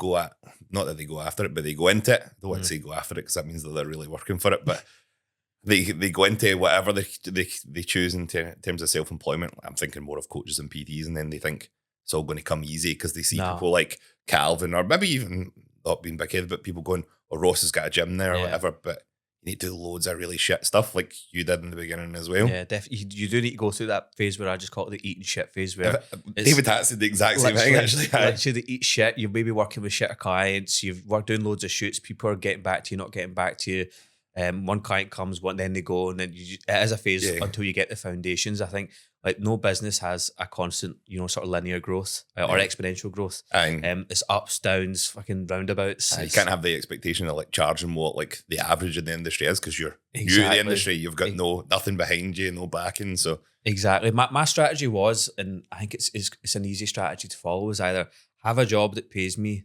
not that they go after it, but they go into it. I don't want to say go after it, because that means that they're really working for it. But they go into whatever they choose in terms of self-employment. I'm thinking more of coaches and PTs, and then they think it's all going to come easy because they see people like Calvin, or maybe even not being big-headed, but people going, oh, Ross has got a gym there or whatever. But you need to do loads of really shit stuff like you did in the beginning as well. Yeah, definitely. You do need to go through that phase where I just call it the eating shit phase, where David Hatch did the exact same thing, actually. Literally, the eat shit. You're maybe working with shit clients. You've worked doing loads of shoots. People are getting back to you, not getting back to you. One client comes, then they go, and then it is a phase until you get the foundations. I think like no business has a constant, sort of linear growth or exponential growth. It's ups, downs, fucking roundabouts. You can't have the expectation of like charging what like the average in the industry is, because you're new to the industry. You've got nothing behind you, no backing. So exactly, my strategy was, and I think it's an easy strategy to follow, is either have a job that pays me,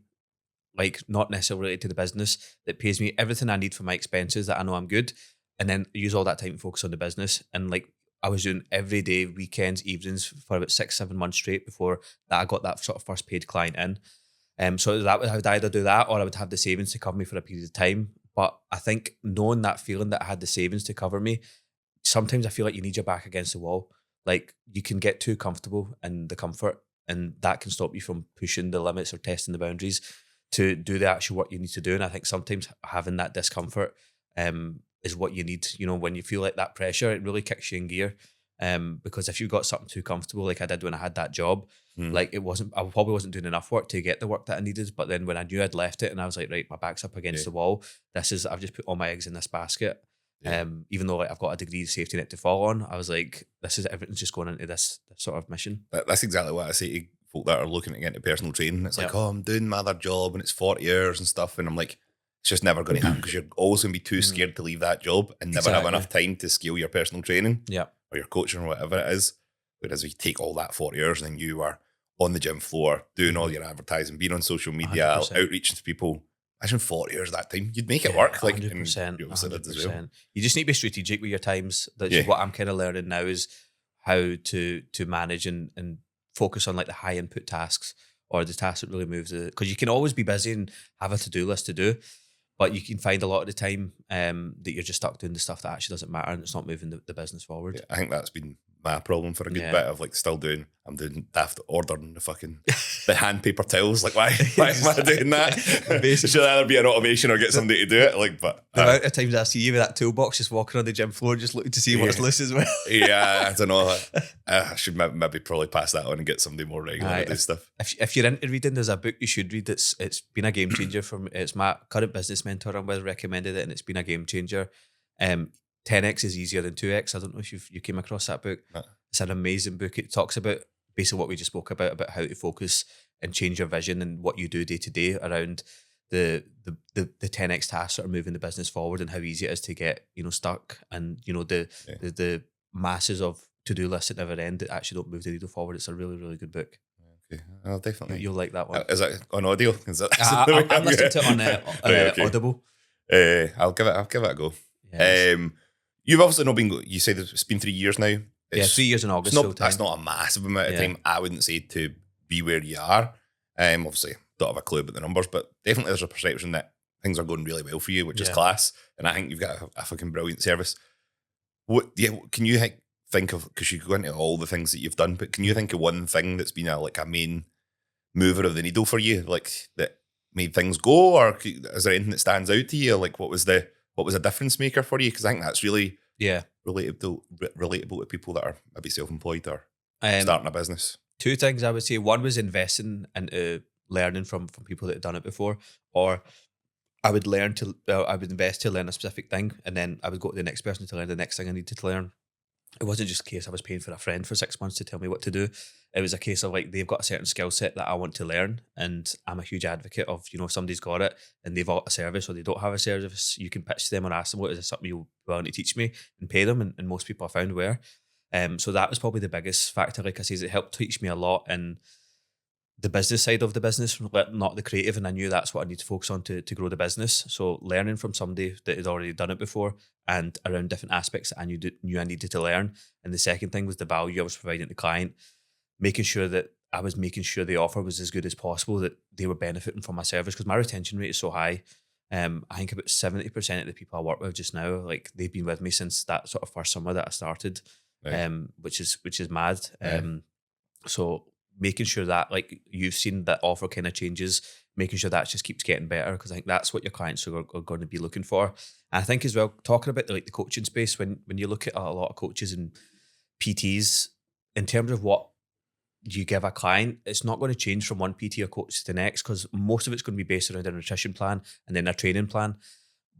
like not necessarily related to the business, that pays me everything I need for my expenses, that I know I'm good, and then use all that time to focus on the business. And like I was doing every day, weekends, evenings for about 6-7 months straight before that I got that sort of first paid client in. So I would either do that, or I would have the savings to cover me for a period of time. But I think knowing that feeling that I had the savings to cover me, sometimes I feel like you need your back against the wall. Like you can get too comfortable in the comfort, and that can stop you from pushing the limits or testing the boundaries to do the actual work you need to do. And I think sometimes having that discomfort is what you need. When you feel like that pressure, it really kicks you in gear. Because if you got something too comfortable, like I did when I had that job, Mm. like I probably wasn't doing enough work to get the work that I needed. But then when I knew I'd left it and I was like, right, my back's up against the wall. I've just put all my eggs in this basket. Yeah. Even though like I've got a degree safety net to fall on, I was like, everything's just going into this sort of mission. That's exactly what I say to folk that are looking to get into personal training. It's like, Yep. oh, I'm doing my other job and it's 40 hours and stuff. And I'm like, it's just never going to happen because you're always going to be too scared to leave that job and never have Exactly. enough time to scale your personal training Yeah. or your coaching or whatever it is. Whereas if you take all that 40 hours and then you are on the gym floor, doing all your advertising, being on social media, 100%. outreaching to people, imagine 40 hours that time. You'd make it work. Like, 100%. and you obviously did as well. 100%. You just need to be strategic with your times. That's what I'm kind of learning now is how to manage and focus on like the high input tasks or the tasks that really move because you can always be busy and have a to-do list to do, but you can find a lot of the time that you're just stuck doing the stuff that actually doesn't matter and it's not moving the business forward. Yeah, I think that's been my problem for a good bit of like I'm doing daft ordering the hand paper towels. Like why am I doing that? It should either be an automation or get somebody to do it. Like, but the amount of times I see you with that toolbox just walking on the gym floor just looking to see what's loose as well. Yeah, I don't know. I should maybe probably pass that on and get somebody more regular to do stuff. If you're into reading, there's a book you should read. It's been a game changer for me. It's my current business mentor I'm with recommended it, and it's been a game changer. 10x is easier than 2x. I don't know if you came across that book. No. It's an amazing book. It talks about basically what we just spoke about how to focus and change your vision and what you do day to day around the 10x tasks that are moving the business forward and how easy it is to get stuck and the masses of to-do lists that never end that actually don't move the needle forward. It's a really, really good book. Okay, I'll definitely. You'll like that one. Is that on audio? Is that, I'm listening to it on okay. Audible. I'll give it a go. Yes. You've obviously not been. You said it's been 3 years now. 3 years in August. That's not a massive amount of time. I wouldn't say to be where you are. Obviously, don't have a clue about the numbers, but definitely there's a perception that things are going really well for you, which is class. And I think you've got a fucking brilliant service. Can you think of, because you go into all the things that you've done, but can you think of one thing that's been a main mover of the needle for you, like that made things go, or is there anything that stands out to you? Like what was a difference maker for you? Because I think that's really relatable to people that are maybe self-employed or starting a business. Two things I would say. One was investing into learning from people that had done it before, or I would invest to learn a specific thing, and then I would go to the next person to learn the next thing I needed to learn. It wasn't just a case I was paying for a friend for 6 months to tell me what to do. It was a case of like, they've got a certain skill set that I want to learn. And I'm a huge advocate of, if somebody's got it and they've got a service or they don't have a service, you can pitch to them and ask them, what is this something you're willing to teach me, and pay them. And most people I found were. So that was probably the biggest factor. Like I said, it helped teach me a lot in the business side of the business, not the creative. And I knew that's what I need to focus on to grow the business. So learning from somebody that had already done it before and around different aspects that I knew I needed to learn. And the second thing was the value I was providing to the client, making sure that I was making sure the offer was as good as possible, that they were benefiting from my service, because my retention rate is so high. I think about 70% of the people I work with just now, like they've been with me since that sort of first summer that I started, which is mad. So making sure that, like, you've seen that offer kind of changes, making sure that just keeps getting better, because I think that's what your clients are going to be looking for. And I think as well, talking about the coaching space, when you look at a lot of coaches and PTs, in terms of what you give a client, it's not going to change from one PT or coach to the next, because most of it's going to be based around a nutrition plan and then a training plan.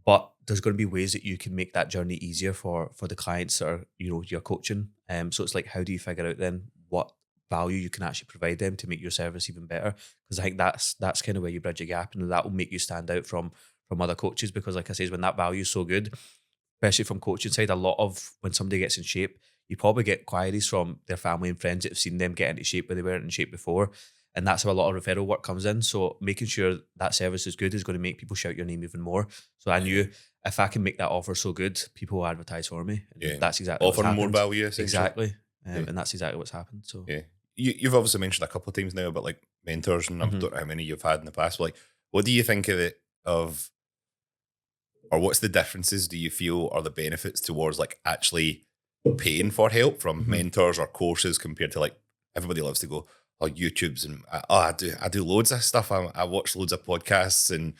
But there's going to be ways that you can make that journey easier for the clients that are, you're coaching. So it's like, how do you figure out then what value you can actually provide them to make your service even better? Because I think that's kind of where you bridge a gap, and that will make you stand out from other coaches. Because like I say, when that value is so good, especially from coaching side, a lot of when somebody gets in shape, you probably get queries from their family and friends that have seen them get into shape where they weren't in shape before. And that's how a lot of referral work comes in. So making sure that service is good is going to make people shout your name even more. So I knew if I can make that offer so good, people will advertise for me. And that's exactly offering more value, essentially. Exactly. And that's exactly what's happened. So you've obviously mentioned a couple of times now about like mentors, and I don't know how many you've had in the past. But like, what do you think or what's the differences do you feel are the benefits towards like actually paying for help from mentors or courses compared to like, everybody loves to go, oh, YouTube's and I do loads of stuff. I watch loads of podcasts and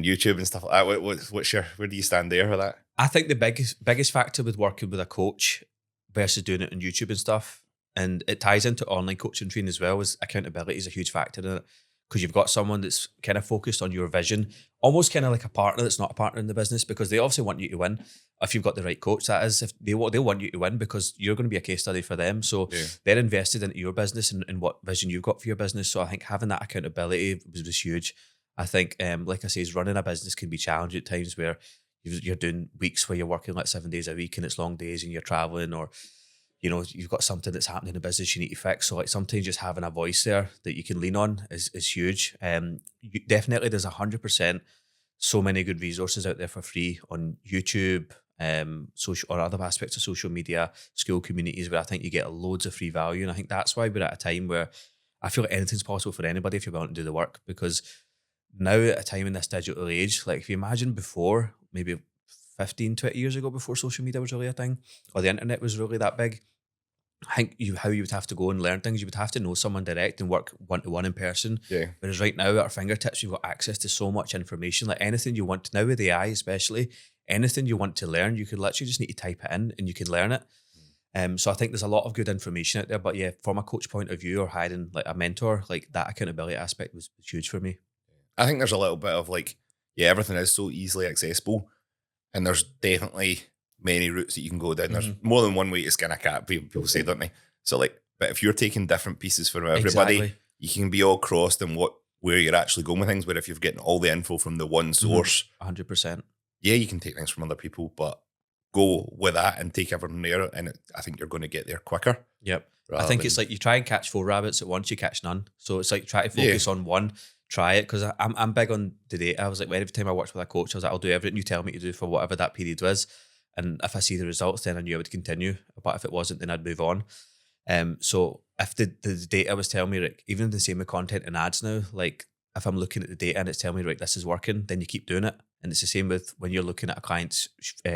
YouTube and stuff like that. Where do you stand there with that? I think the biggest factor with working with a coach versus doing it on YouTube and stuff. And it ties into online coaching training as well, as accountability is a huge factor in it. Because you've got someone that's kind of focused on your vision, almost kind of like a partner that's not a partner in the business, because they obviously want you to win. If you've got the right coach, that is, if they'll want you to win because you're going to be a case study for them. So they're invested into your business and what vision you've got for your business. So I think having that accountability was huge. I think, like I say, running a business can be challenging at times where you're doing weeks where you're working like 7 days a week and it's long days and you're traveling, or you've got something that's happening in the business you need to fix. So like sometimes just having a voice there that you can lean on is huge. Definitely there's 100% so many good resources out there for free on YouTube, social or other aspects of social media, school communities, where I think you get loads of free value. And I think that's why we're at a time where I feel like anything's possible for anybody if you're willing to do the work. Because now at a time in this digital age, like if you imagine before, maybe 15, 20 years ago, before social media was really a thing or the internet was really that big, I think how you would have to go and learn things, you would have to know someone direct and work one-to-one in person. Yeah. Whereas right now at our fingertips, you've got access to so much information. Like anything you want to, now with AI especially, anything you want to learn, you could literally just need to type it in and you can learn it. So I think there's a lot of good information out there. But yeah, from a coach point of view or hiring like a mentor, like that accountability aspect was huge for me. I think there's a little bit of like, everything is so easily accessible, and there's definitely many routes that you can go down. There's more than one way to skin a cat, people say, don't they? So like, but if you're taking different pieces from everybody, you can be all crossed in where you're actually going with things. But if you're getting all the info from the one source, 100%. Yeah, you can take things from other people, but go with that and take everything there, and I think you're going to get there quicker. Yep. I think it's like you try and catch 4 rabbits at once, you catch none. So it's like try to focus on one, try it. Because I'm big on the data. I was like, every time I worked with a coach, I was like, I'll do everything you tell me to do for whatever that period was. And if I see the results, then I knew I would continue. But if it wasn't, then I'd move on. So if the data was telling me, like, even the same with content and ads now, like if I'm looking at the data and it's telling me, right, this is working, then you keep doing it. And it's the same with when you're looking at a client's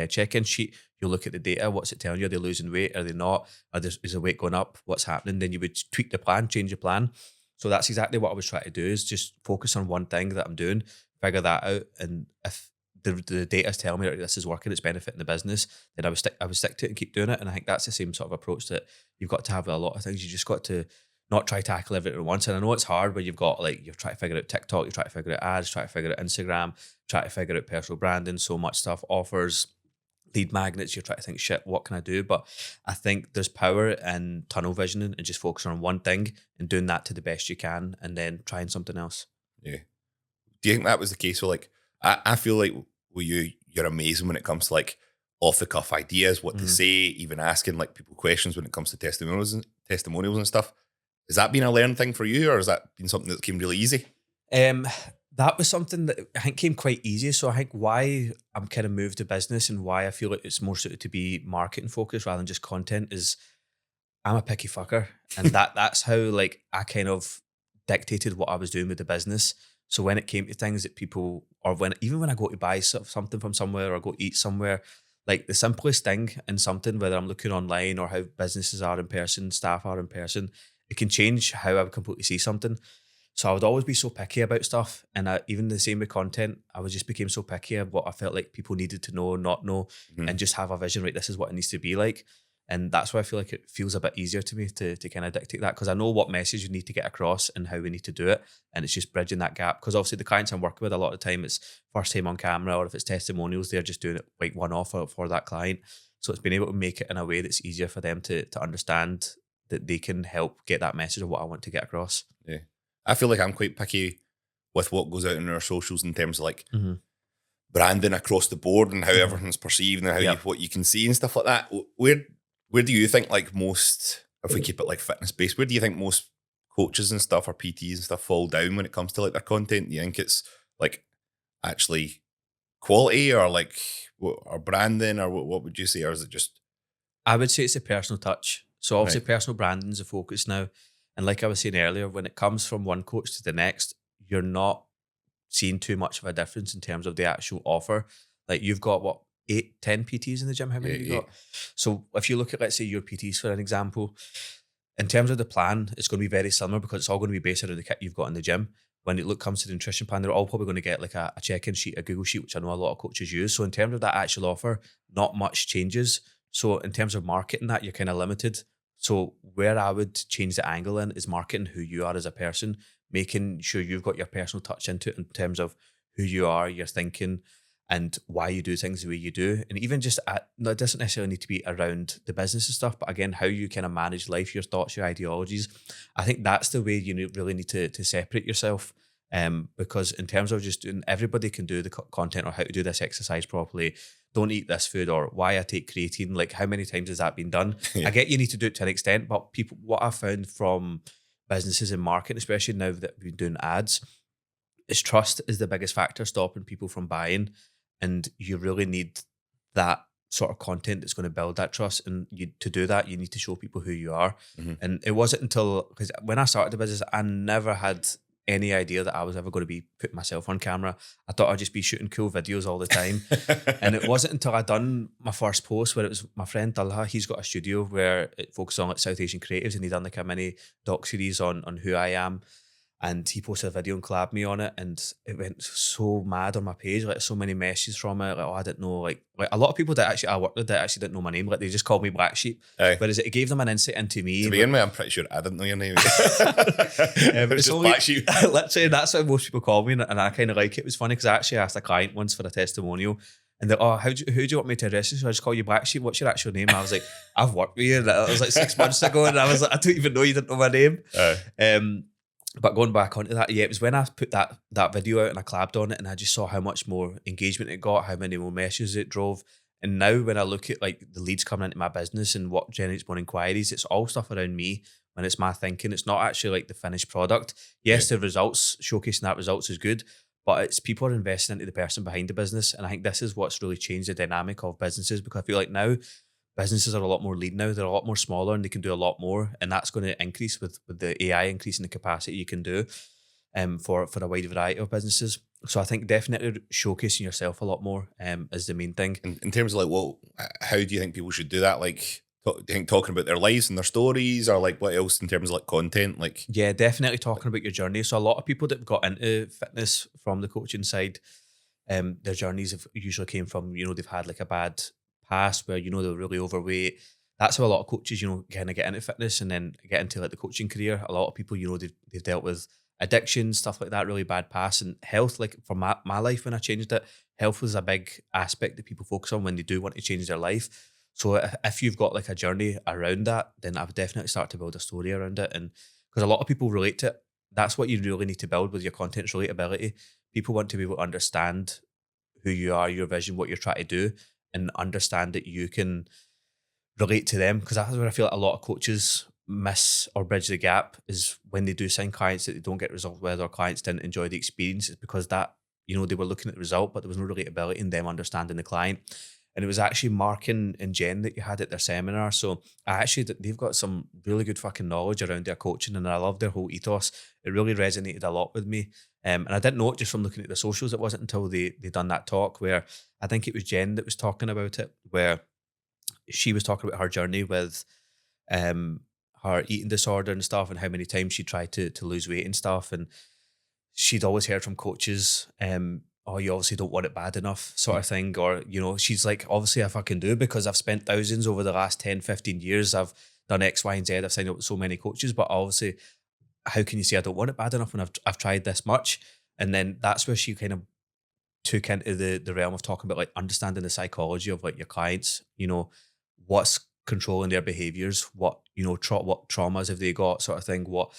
check-in sheet, you'll look at the data, what's it telling you? Are they losing weight? Are they not? Is the weight going up? What's happening? Then you would tweak the plan, change the plan. So that's exactly what I was trying to do, is just focus on one thing that I'm doing, figure that out. And if the data is telling me that this is working, it's benefiting the business, then I would stick to it and keep doing it. And I think that's the same sort of approach that you've got to have with a lot of things. You just got to not try to tackle everything at once. And I know it's hard, but you've got like, you're trying to figure out TikTok, you're trying to figure out ads, trying to figure out Instagram, trying to figure out personal branding, so much stuff, offers, lead magnets. You're trying to think, shit, what can I do? But I think there's power in tunnel visioning and just focusing on one thing and doing that to the best you can, and then trying something else. Yeah. Do you think that was the case? So like, I feel like with you're amazing when it comes to like off the cuff ideas, what to say, even asking like people questions when it comes to testimonials and stuff. Has that been a learned thing for you, or has that been something that came really easy? That was something that I think came quite easy. So I think why I'm kind of moved to business and why I feel like it's more suited to be marketing focused rather than just content is I'm a picky fucker. And that's how like I kind of dictated what I was doing with the business. So when it came to things that people, or even when I go to buy something from somewhere or go eat somewhere, like the simplest thing in something, whether I'm looking online or how businesses are in person, staff are in person, it can change how I would completely see something. So I would always be so picky about stuff. And even the same with content, I would just became so picky of what I felt like people needed to know, not know, and just have a vision, right, this is what it needs to be like. And that's why I feel like it feels a bit easier to me to kind of dictate that, because I know what message you need to get across and how we need to do it. And it's just bridging that gap. Because obviously the clients I'm working with, a lot of the time it's first time on camera, or if it's testimonials, they're just doing it like one-off for that client. So it's been able to make it in a way that's easier for them to understand that they can help get that message of what I want to get across. Yeah. I feel like I'm quite picky with what goes out in our socials in terms of like branding across the board and how everything's perceived and how what you can see and stuff like that. Where do you think like most, if we keep it like fitness based, where do you think most coaches and stuff or PTs and stuff fall down when it comes to like their content? Do you think it's like actually quality or like or branding, or what would you say? Or is it just? I would say it's a personal touch. So obviously personal branding is a focus now. And like I was saying earlier, when it comes from one coach to the next, you're not seeing too much of a difference in terms of the actual offer. Like you've got what, 8, 10 PTs in the gym? How many have you got? So if you look at, let's say, your PTs for an example, in terms of the plan, it's going to be very similar because it's all going to be based on the kit you've got in the gym. When it comes to the nutrition plan, they're all probably going to get like a check-in sheet, a Google sheet, which I know a lot of coaches use. So in terms of that actual offer, not much changes. So in terms of marketing that, you're kind of limited. So where I would change the angle in is marketing who you are as a person, making sure you've got your personal touch into it in terms of who you are, your thinking, and why you do things the way you do. And even just no, it doesn't necessarily need to be around the business and stuff, but again, how you kind of manage life, your thoughts, your ideologies. I think that's the way you really need to separate yourself. Because in terms of just doing, everybody can do the content or how to do this exercise properly. Don't eat this food, or why I take creatine. Like, how many times has that been done? Yeah. I get you need to do it to an extent, but people, what I found from businesses and marketing, especially now that we've been doing ads, is trust is the biggest factor stopping people from buying. And you really need that sort of content that's going to build that trust. And to do that, you need to show people who you are. Mm-hmm. And it wasn't until, because when I started the business, I never had any idea that I was ever going to be putting myself on camera. I thought I'd just be shooting cool videos all the time. And it wasn't until I'd done my first post, where it was my friend Talha, he's got a studio where it focuses on like South Asian creatives, and he done like a mini doc series on who I am. And he posted a video and collabed me on it, and it went so mad on my page. Like, so many messages from it. Like, oh, I didn't know. Like a lot of people that actually I worked with that actually didn't know my name. Like, they just called me Blvcksheep. Whereas it gave them an insight into me. To begin with, I'm pretty sure I didn't know your name. It was just Blvcksheep. Literally, that's how most people call me, and I kind of like it. It was funny because I actually asked a client once for a testimonial. And they're, oh, who do you want me to address you? So I just call you Blvcksheep. What's your actual name? I was like, I've worked with you. And that was like 6 months ago. And I was like, I don't even know you didn't know my name. But going back onto that, yeah, it was when I put that video out and I collabed on it, and I just saw how much more engagement it got, how many more messages it drove. And now when I look at like the leads coming into my business and what generates more inquiries, it's all stuff around me when it's my thinking. It's not actually like the finished product. Yes, the results, showcasing that results is good, but it's people are investing into the person behind the business. And I think this is what's really changed the dynamic of businesses, because I feel like now businesses are a lot more lean now. They're a lot more smaller and they can do a lot more. And that's going to increase with the AI increasing the capacity you can do for a wide variety of businesses. So I think definitely showcasing yourself a lot more is the main thing. In terms of like, well, how do you think people should do that? Like, do you think talking about their lives and their stories, or like what else in terms of like content? Like, yeah, definitely talking about your journey. So a lot of people that got into fitness from the coaching side, their journeys have usually came from, they've had like a bad past where, they were really overweight. That's how a lot of coaches, kind of get into fitness and then get into like the coaching career. A lot of people, they've dealt with addiction, stuff like that, really bad past. And health, like for my life when I changed it, health was a big aspect that people focus on when they do want to change their life. So if you've got like a journey around that, then I would definitely start to build a story around it. And because a lot of people relate to it, that's what you really need to build with your content's relatability. People want to be able to understand who you are, your vision, what you're trying to do, and understand that you can relate to them. Because that's where I feel like a lot of coaches miss or bridge the gap, is when they do sign clients that they don't get results with, or clients didn't enjoy the experience. It's because that, they were looking at the result, but there was no relatability in them understanding the client. And it was actually Mark and Jen that you had at their seminar. So they've got some really good fucking knowledge around their coaching, and I love their whole ethos. It really resonated a lot with me. And I didn't know it just from looking at the socials. It wasn't until they done that talk where I think it was Jen that was talking about it, where she was talking about her journey with her eating disorder and stuff, and how many times she tried to lose weight and stuff. And she'd always heard from coaches, oh, you obviously don't want it bad enough, sort of thing. Or, she's like, obviously I fucking do, because I've spent thousands over the last 10, 15 years. I've done X, Y, and Z. I've signed up with so many coaches, but obviously, how can you say I don't want it bad enough when I've tried this much? And then that's where she kind of took into the realm of talking about like understanding the psychology of like your clients, what's controlling their behaviors, what, what traumas have they got, sort of thing, what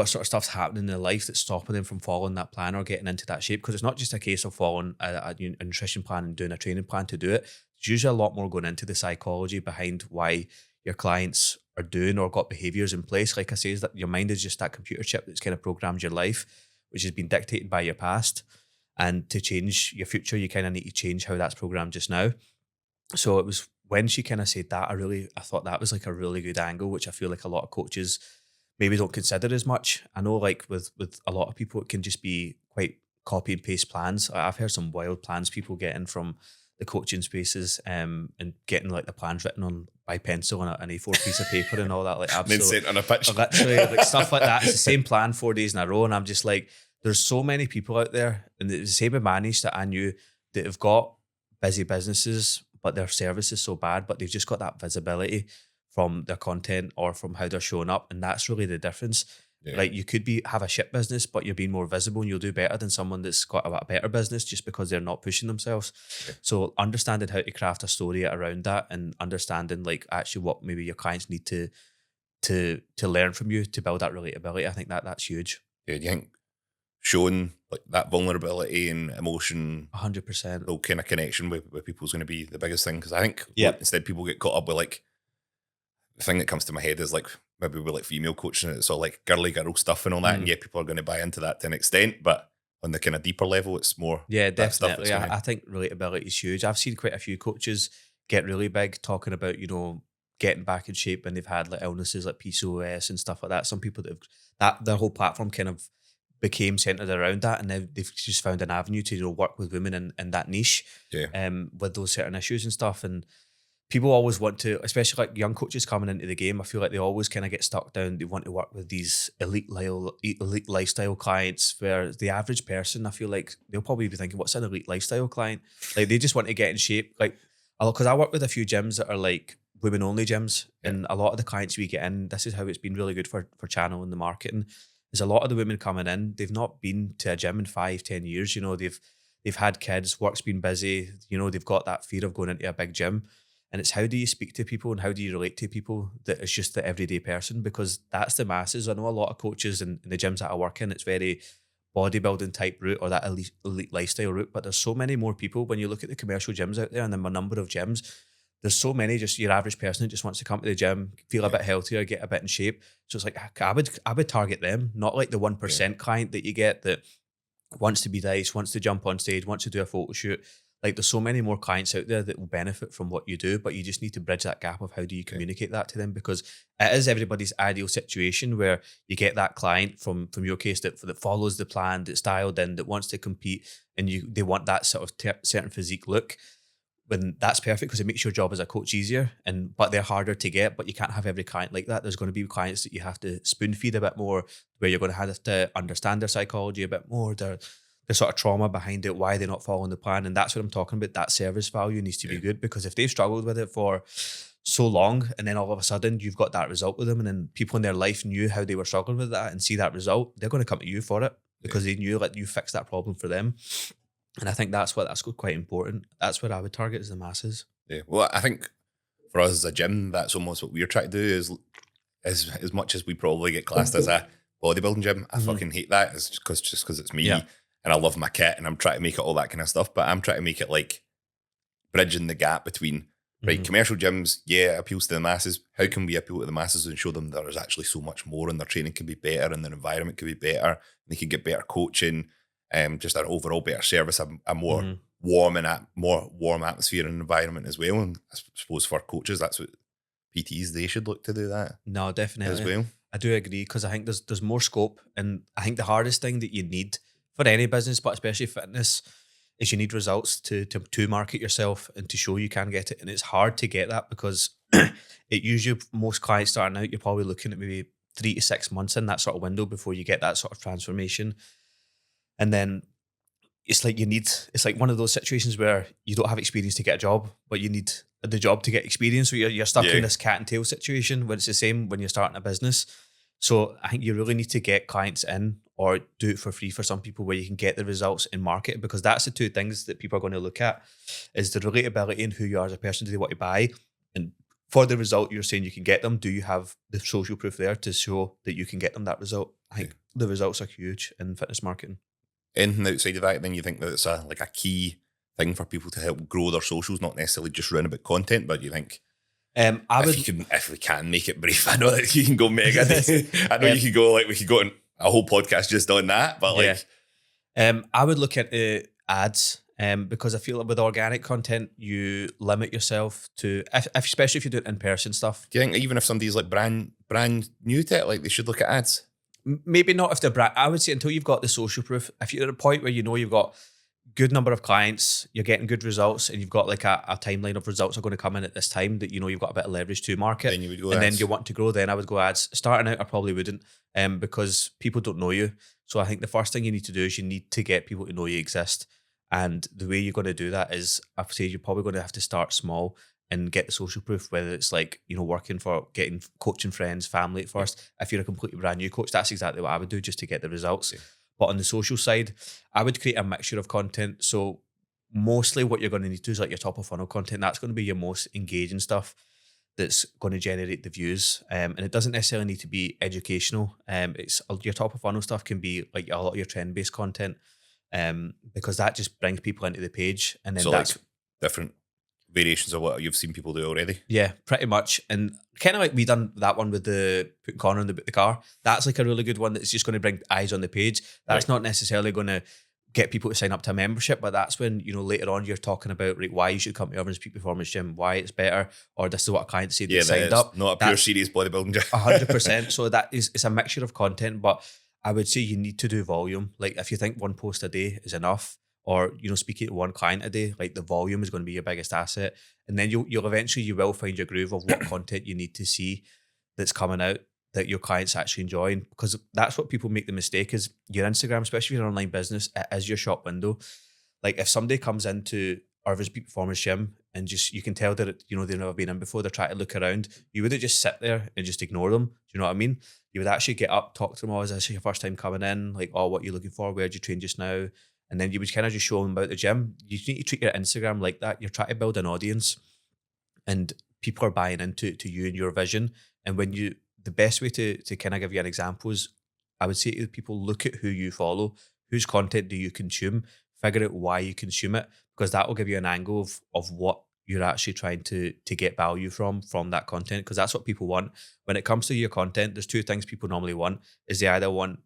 sort of stuff's happening in their life that's stopping them from following that plan or getting into that shape. Because it's not just a case of following a nutrition plan and doing a training plan to do it. There's usually a lot more going into the psychology behind why your clients are doing or got behaviors in place. Like I say, is that your mind is just that computer chip that's kind of programmed your life, which has been dictated by your past. And to change your future, you kind of need to change how that's programmed just now. So it was when she kind of said that, I thought that was like a really good angle, which I feel like a lot of coaches maybe don't consider as much. I know like with a lot of people, it can just be quite copy and paste plans. I've heard some wild plans people getting from the coaching spaces and getting like the plans written on by pencil on an A4 piece of paper and all that. Like absolutely. Sent on a pitch. Literally like stuff like that. It's the same plan 4 days in a row. And I'm just like, there's so many people out there, and it's the same with Manish that I knew that have got busy businesses, but their service is so bad, but they've just got that visibility from their content or from how they're showing up. And that's really the difference. Yeah. Like you could have a shit business, but you're being more visible and you'll do better than someone that's got a better business just because they're not pushing themselves. Yeah. So understanding how to craft a story around that and understanding like actually what maybe your clients need to learn from you to build that relatability. I think that's huge. Yeah, do you think showing like that vulnerability and emotion, 100%. no kind of connection with people is going to be the biggest thing? Because I think Yep. instead people get caught up with like, the thing that comes to my head is like maybe with like female coaching, it's all like girly girl stuff and all that. And yeah, people are going to buy into that to an extent, but on the kind of deeper level, it's more Yeah, that stuff definitely. that's gonna- I think relatability is huge. I've seen quite a few coaches get really big talking about, getting back in shape when they've had like illnesses like PCOS and stuff like that. Some people that their whole platform kind of became centered around that, and now they've just found an avenue to work with women in that niche, with those certain issues and stuff. And people always want to, especially like young coaches coming into the game, I feel like they always kind of get stuck down. They want to work with these elite lifestyle clients, where the average person, I feel like they'll probably be thinking, what's an elite lifestyle client? Like they just want to get in shape. Like, because I work with a few gyms that are like women only gyms, and a lot of the clients we get in, this is how it's been really good for channel and the marketing. There's a lot of the women coming in, they've not been to a gym in 5-10 years. They've had kids, work's been busy, they've got that fear of going into a big gym. And it's how do you speak to people and how do you relate to people that is just the everyday person, because that's the masses. I know a lot of coaches in the gyms that I work in, it's very bodybuilding type route or that elite lifestyle route, but there's so many more people. When you look at the commercial gyms out there and the number of gyms, there's so many, just your average person that just wants to come to the gym, feel a bit healthier, get a bit in shape. So it's like, I would target them, not like the 1% client that you get that wants to be nice, wants to jump on stage, wants to do a photo shoot. Like there's so many more clients out there that will benefit from what you do, but you just need to bridge that gap of how do you communicate that to them, because it is everybody's ideal situation where you get that client from your case that follows the plan, that's dialed in, that wants to compete, and they want that sort of certain physique look. When that's perfect, because it makes your job as a coach easier, but they're harder to get. But you can't have every client like that. There's going to be clients that you have to spoon feed a bit more, where you're going to have to understand their psychology a bit more, their sort of trauma behind it, why they're not following the plan. And that's what I'm talking about. That service value needs to be good, because if they've struggled with it for so long, and then all of a sudden you've got that result with them, and then people in their life knew how they were struggling with that and see that result, they're going to come to you for it, because they knew that you fixed that problem for them. And I think that's quite important. That's what I would target, is the masses. Yeah. Well, I think for us as a gym, that's almost what we're trying to do, is as much as we probably get classed as a bodybuilding gym, I fucking hate that. It's just because it's me and I love my kit and I'm trying to make it all that kind of stuff. But I'm trying to make it like bridging the gap between, right, commercial gyms, appeals to the masses. How can we appeal to the masses and show them there is actually so much more, and their training can be better and their environment can be better, and they can get better coaching, just an overall better service, a more warm atmosphere and environment as well. And I suppose for coaches, that's what PTs, they should look to do that. No, definitely as well. I do agree, because I think there's more scope, and I think the hardest thing that you need for any business, but especially fitness, is you need results to market yourself and to show you can get it. And it's hard to get that, because it usually, most clients starting out, you're probably looking at maybe 3 to 6 months in that sort of window before you get that sort of transformation. And then it's like it's like one of those situations where you don't have experience to get a job, but you need the job to get experience. So you're stuck in this cat and tail situation, where it's the same when you're starting a business. So I think you really need to get clients in, or do it for free for some people, where you can get the results in market, because that's the two things that people are going to look at, is the relatability and who you are as a person. Do they want to buy? And for the result you're saying you can get them, do you have the social proof there to show that you can get them that result? I think the results are huge in fitness marketing. Anything outside of that, then you think that it's a key thing for people to help grow their socials, not necessarily just round about content, but you think if we can make it brief, I know that you can go mega. I know you could go we could go on a whole podcast just on that, but I would look at ads, because I feel like with organic content, you limit yourself to, especially if you do it in person stuff. Do you think even if somebody's like brand new to it, like they should look at ads? Maybe not if they're brand. I would say until you've got the social proof. If you're at a point where you've got good number of clients, you're getting good results, and you've got like a timeline of results are going to come in at this time, that you've got a bit of leverage to market, then you would go and ads. then you want to grow, then I would go ads. Starting out, I probably wouldn't, because people don't know you. So I think the first thing you need to do is you need to get people to know you exist. And the way you're going to do that is, I'd say you're probably going to have to start small and get the social proof, whether it's like, working for getting coaching friends, family at first. If you're a completely brand new coach, that's exactly what I would do just to get the results. Yeah. But on the social side, I would create a mixture of content. So mostly what you're going to need to do is like your top of funnel content. That's going to be your most engaging stuff that's going to generate the views. And it doesn't necessarily need to be educational. It's your top of funnel stuff can be like a lot of your trend based content, because that just brings people into the page. And then So that's like different variations of what you've seen people do already. yeah, pretty much. And kind of like we done that one with the putting Connor in the car. That's like a really good one that's just going to bring eyes on the page. That's not necessarily going to get people to sign up to a membership, but that's when, later on you're talking about why you should come to Irvings Peak Performance Gym, why it's better, or this is what a client said they signed up. Not a pure serious bodybuilding gym. 100%. So it's a mixture of content, but I would say you need to do volume. Like if you think one post a day is enough, or speaking to one client a day, like the volume is going to be your biggest asset. And then you'll eventually you will find your groove of what content you need to see that's coming out that your clients actually enjoying, because that's what people make the mistake is your Instagram, especially if you're an online business, it is your shop window. Like if somebody comes into Irvings Peak Performance Gym and just you can tell that they've never been in before, they're trying to look around, you wouldn't just sit there and just ignore them. Do you know what I mean? You would actually get up, talk to them, is this your first time coming in? Like, what you're looking for? Where do you train just now? And then you would kind of just show them about the gym. You need to treat your Instagram like that. You're trying to build an audience and people are buying into you and your vision. And when the best way to kind of give you an example is, I would say to people, look at who you follow, whose content do you consume, figure out why you consume it, because that will give you an angle of what you're actually trying to get value from that content, because that's what people want. When it comes to your content, there's two things people normally want, is they either want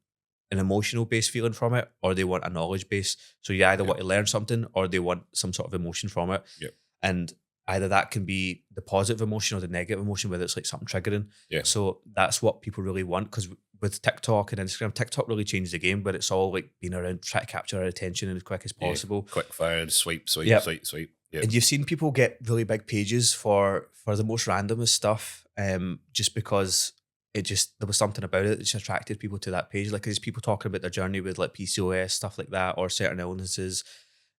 an emotional based feeling from it, or they want a knowledge base. So you either want to learn something or they want some sort of emotion from it. Yep. And either that can be the positive emotion or the negative emotion, whether it's like something triggering. Yeah. So that's what people really want, because with TikTok and Instagram, TikTok really changed the game, but it's all like being around, try to capture our attention as quick as possible. Quick fire, swipe. Yep. Swipe. Yep. And you've seen people get really big pages for the most randomest stuff, just because there was something about it that just attracted people to that page. Like there's people talking about their journey with like PCOS, stuff like that, or certain illnesses.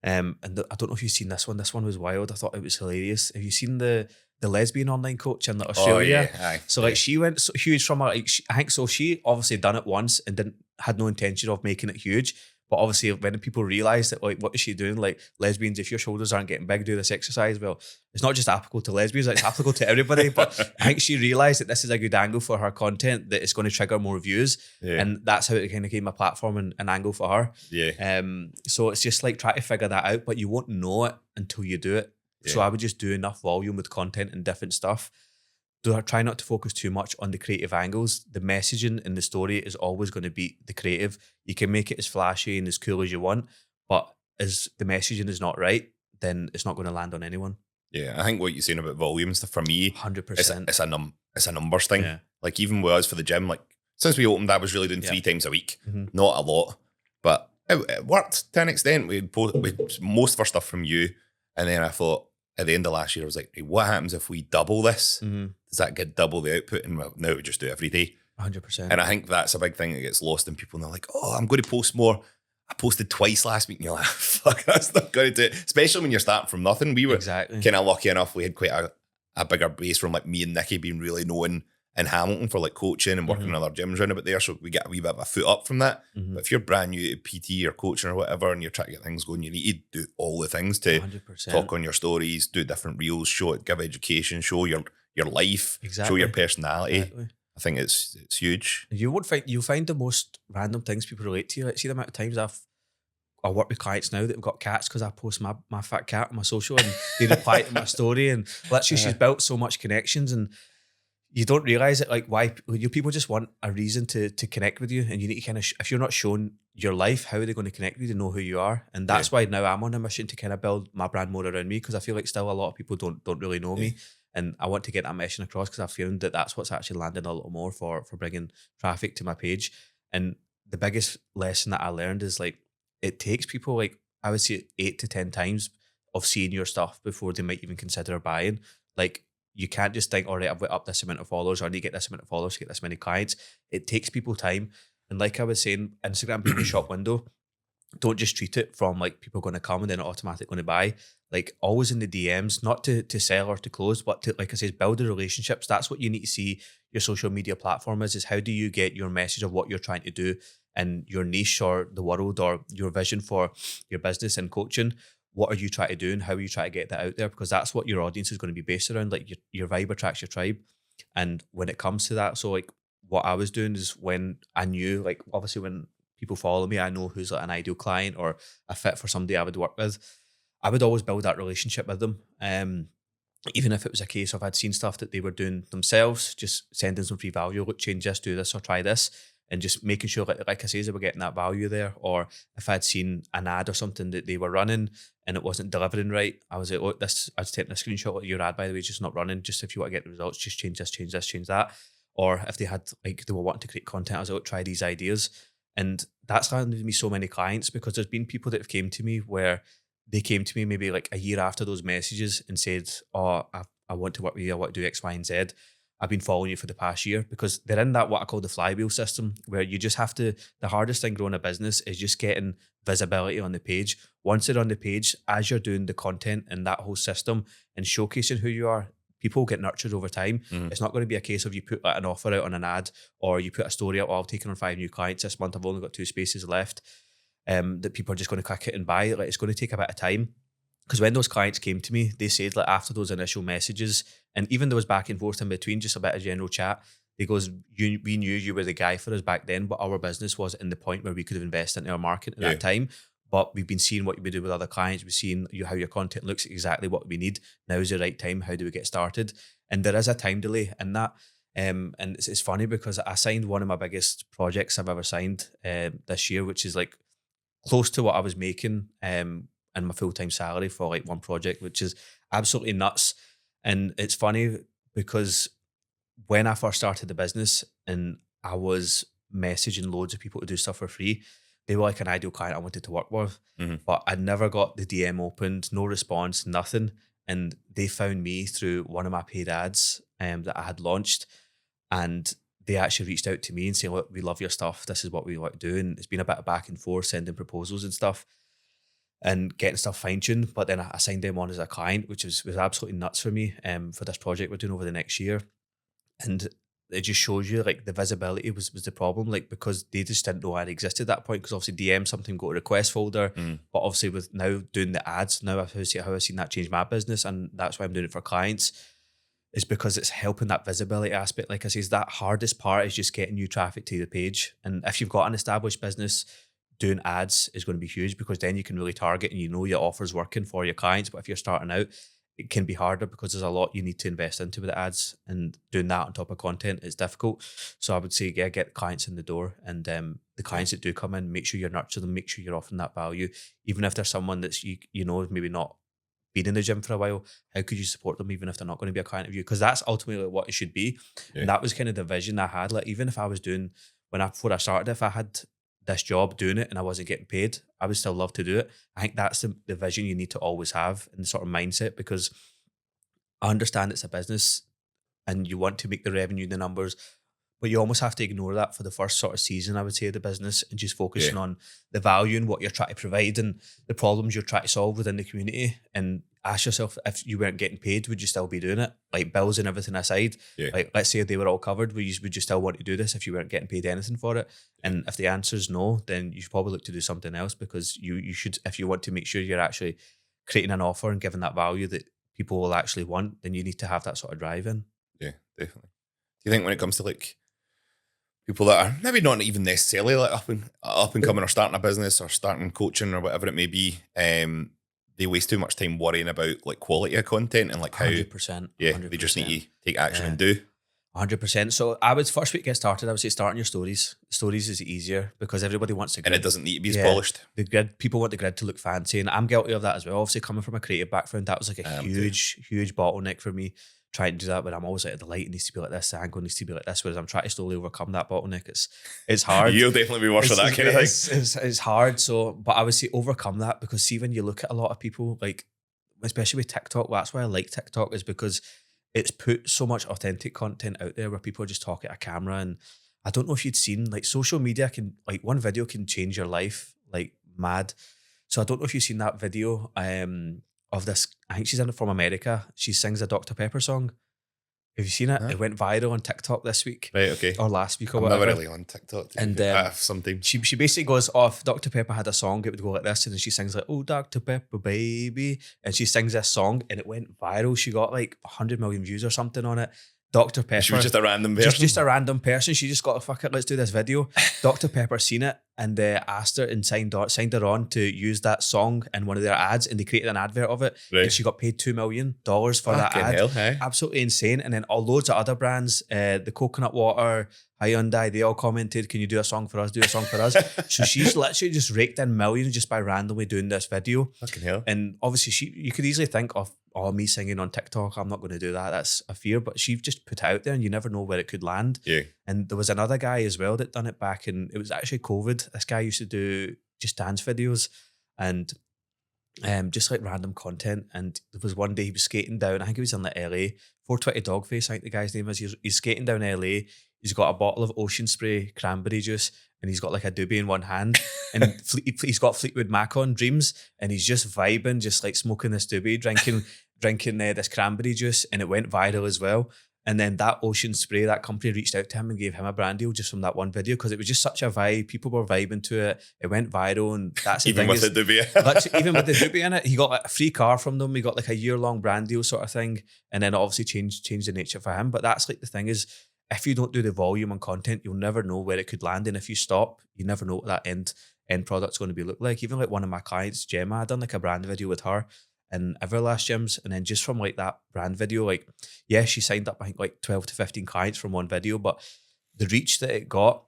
And I don't know if you've seen this one. This one was wild. I thought it was hilarious. Have you seen the lesbian online coach in Australia? Oh, yeah. Aye. So like she went so huge from I think so. She obviously done it once and had no intention of making it huge. But obviously, when people realise that, like, what is she doing? Like, lesbians, if your shoulders aren't getting big, do this exercise. Well, it's not just applicable to lesbians, it's applicable to everybody. But I think she realised that this is a good angle for her content, that it's going to trigger more views. Yeah. And that's how it kind of became a platform and an angle for her. Yeah. So it's just like try to figure that out, but you won't know it until you do it. Yeah. So I would just do enough volume with content and different stuff. Try not to focus too much on the creative angles. The messaging in the story is always going to be the creative. You can make it as flashy and as cool as you want, but as the messaging is not right, then it's not going to land on anyone. Yeah, I think what you're saying about volume and stuff, for me, 100%. It's a numbers thing. Yeah. Like even with us for the gym, like since we opened, I was really doing 3 times a week. Mm-hmm. Not a lot, but it worked to an extent. We most of our stuff from you, and then I thought at the end of last year, I was like, hey, what happens if we double this? Mm-hmm. Does that get double the output? And now we just do it every day. 100%. And I think that's a big thing that gets lost in people. And they're like, oh, I'm going to post more. I posted twice last week. And you're like, fuck, that's not going to do it. Especially when you're starting from nothing. We were exactly kind of lucky enough. We had quite a bigger base from like me and Nikki being really known in Hamilton for like coaching and working in other gyms around about there. So we get a wee bit of a foot up from that. Mm-hmm. But if you're brand new to PT or coaching or whatever, and you're trying to get things going, you need to do all the things to 100%. talk on your stories, do different reels, show it, give education, show your life, show your personality. Exactly. I think it's huge. You'll find the most random things people relate to you. Like, see the amount of times I work with clients now that have got cats because I post my fat cat on my social and they reply to my story, and literally she's built so much connections, and you don't realise it, like why people just want a reason to connect with you, and you need to kind of if you're not shown your life, how are they going to connect with you to know who you are? And that's why now I'm on a mission to kind of build my brand more around me, because I feel like still a lot of people don't really know me, and I want to get that mission across, because I found that that's what's actually landing a little more for bringing traffic to my page. And the biggest lesson that I learned is like it takes people like I would say 8 to 10 times of seeing your stuff before they might even consider buying. Like you can't just think, all right, I've got up this amount of followers, or I need to get this amount of followers to get this many clients. It takes people time. And like I was saying, Instagram being the shop window, don't just treat it from like people going to come and then automatically going to buy. Like always in the DMs, not to sell or to close, but to, like I said, build the relationships. That's what you need to see your social media platform is how do you get your message of what you're trying to do and your niche or the world or your vision for your business and coaching. What are you trying to do and how are you trying to get that out there? Because that's what your audience is going to be based around. Like your vibe attracts your tribe. And when it comes to that, so like what I was doing is when I knew, like obviously when people follow me, I know who's like an ideal client or a fit for somebody I would work with. I would always build that relationship with them. Even if it was a case of I'd seen stuff that they were doing themselves, just sending some free value, look, change this, do this, or try this, and just making sure, like I say, they were getting that value there. Or if I'd seen an ad or something that they were running and it wasn't delivering right, I was like, look, this, I was taking a screenshot of your ad, by the way, is just not running. Just if you want to get the results, just change this, change that. Or if they had, like, they were wanting to create content, I was like, look, try these ideas. And that's landed me so many clients because there's been people that have came to me where they came to me maybe like a year after those messages and said, oh, I want to work with you, I want to do X, Y, and Z. I've been following you for the past year because they're in that what I call the flywheel system where you just have to, the hardest thing growing a business is just getting visibility on the page. Once they're on the page, as you're doing the content and that whole system and showcasing who you are, people get nurtured over time. It's not going to be a case of you put like an offer out on an ad or you put a story out, oh, I've taken on 5 new clients this month, I've only got 2 spaces left. That people are just going to click it and buy it. Like it's going to take a bit of time. Because when those clients came to me, they said like after those initial messages, and even there was back and forth in between, just a bit of general chat, they goes, we knew you were the guy for us back then, but our business was in the point where we could have invested in our market at that time. But we've been seeing what you do with other clients. We've seen how your content looks exactly what we need. Now is the right time. How do we get started? And there is a time delay in that. And it's funny because I signed one of my biggest projects I've ever signed this year, which is like close to what I was making in my full-time salary for like one project, which is absolutely nuts. And it's funny because when I first started the business and I was messaging loads of people to do stuff for free, they were like an ideal client I wanted to work with, but I never got the DM opened, no response, nothing. And they found me through one of my paid ads that I had launched, and they actually reached out to me and saying, look, we love your stuff. This is what we want to do. And it's been a bit of back and forth, sending proposals and stuff and getting stuff fine-tuned. But then I signed them on as a client, which was absolutely nuts for me for this project we're doing over the next year. And it just shows you like the visibility was the problem, like because they just didn't know I existed at that point. Because obviously DM something go to request folder, but obviously with now doing the ads, now I've seen that change my business, and that's why I'm doing it for clients. Is because it's helping that visibility aspect. Like I say, that hardest part is just getting new traffic to the page. And if you've got an established business, doing ads is going to be huge because then you can really target and you know your offer's working for your clients. But if you're starting out, it can be harder because there's a lot you need to invest into with the ads, and doing that on top of content is difficult. So I would say, yeah, get clients in the door, and the clients that do come in, make sure you nurture them, make sure you're offering that value. Even if there's someone that's, you know, maybe not been in the gym for a while, how could you support them even if they're not going to be a client of you? Because that's ultimately what it should be. And that was kind of the vision I had. Like even if I was doing, before I started, if I had this job doing it and I wasn't getting paid, I would still love to do it. I think that's the vision you need to always have and the sort of mindset, because I understand it's a business and you want to make the revenue, the numbers, but you almost have to ignore that for the first sort of season, I would say, of the business, and just focusing on the value and what you're trying to provide and the problems you're trying to solve within the community. And ask yourself, if you weren't getting paid, would you still be doing it? Like bills and everything aside, like let's say they were all covered, would you still want to do this if you weren't getting paid anything for it? And if the answer is no, then you should probably look to do something else, because you should, if you want to make sure you're actually creating an offer and giving that value that people will actually want, then you need to have that sort of drive in. Yeah, definitely. Do you think when it comes to like people that are maybe not even necessarily like up and coming or starting a business or starting coaching or whatever it may be, they waste too much time worrying about like quality of content and like how 100%, they just need to take action and do 100%. So I would, first week get started, I would say starting your stories. Stories is easier because everybody wants to grid. And it doesn't need to be as polished. The grid, people want the grid to look fancy, and I'm guilty of that as well. Obviously coming from a creative background, that was like a huge bottleneck for me, trying to do that. But I'm always like, the light needs to be like this, the angle needs to be like this, whereas I'm trying to slowly overcome that bottleneck. It's hard. You'll definitely be worse for that kind of thing. It's hard. So, but I would say overcome that, because see, when you look at a lot of people, like especially with TikTok, that's why I like TikTok, is because it's put so much authentic content out there where people just talk at a camera. And I don't know if you'd seen, like, social media can, like, one video can change your life, like mad. So I don't know if you've seen that video of this. I think she's in it from America. She sings a Dr. Pepper song. Have you seen it? Huh? It went viral on TikTok this week. Right, okay. Or last week or I'm whatever. never really on TikTok. And sometimes. she basically goes off, Dr. Pepper had a song, it would go like this, and then she sings like, oh, Dr. Pepper, baby. And she sings this song, and it went viral. She got like 100 million views or something on it. Dr. Pepper. She was just a random person. Just a random person. She just got, fuck it, let's do this video. Dr. Pepper seen it and asked her and signed her on to use that song in one of their ads, and they created an advert of it. Right. And she got paid $2 million for that ad. Hell, hey? Absolutely insane. And then loads of other brands, the coconut water, Hyundai, they all commented, can you do a song for us? Do a song for us. So she's literally just raked in millions just by randomly doing this video. Fucking hell. And obviously you could easily think of, oh, me singing on TikTok, I'm not going to do that. That's a fear. But she just put it out there and you never know where it could land. Yeah. And there was another guy as well that done it back, and it was actually COVID. This guy used to do just dance videos and just like random content. And there was one day he was skating down, I think he was in like LA, 420 Dogface, I think the guy's name is. He's skating down LA. He's got a bottle of Ocean Spray cranberry juice, and he's got like a doobie in one hand, and he's got Fleetwood Mac on, Dreams, and he's just vibing, just like smoking this doobie, drinking this cranberry juice, and it went viral as well. And then that Ocean Spray, that company reached out to him and gave him a brand deal just from that one video, because it was just such a vibe. People were vibing to it. It went viral, and that's the even thing. With the doobie. Even with the doobie in it, he got like a free car from them. He got like a year-long brand deal sort of thing, and then it obviously changed the nature for him. But that's like the thing is, if you don't do the volume and content, you'll never know where it could land. And if you stop, you never know what that end product's going to look like. Even like one of my clients, Gemma, I done like a brand video with her in Everlast gyms, and then just from like that brand video, like, yeah, she signed up I think like 12 to 15 clients from one video, but the reach that it got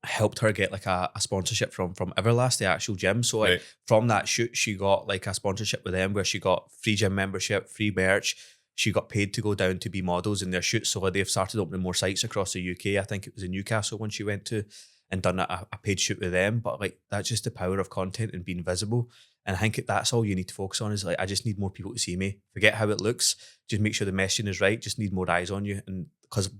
helped her get like a sponsorship from Everlast, the actual gym. So like from that shoot, she got like a sponsorship with them where she got free gym membership, free merch. She got paid to go down to be models in their shoots. So they've started opening more sites across the UK. I think it was in Newcastle when she went to, and done a paid shoot with them. But like, that's just the power of content and being visible. And I think that's all you need to focus on is like, I just need more people to see me. Forget how it looks. Just make sure the messaging is right. Just need more eyes on you. And because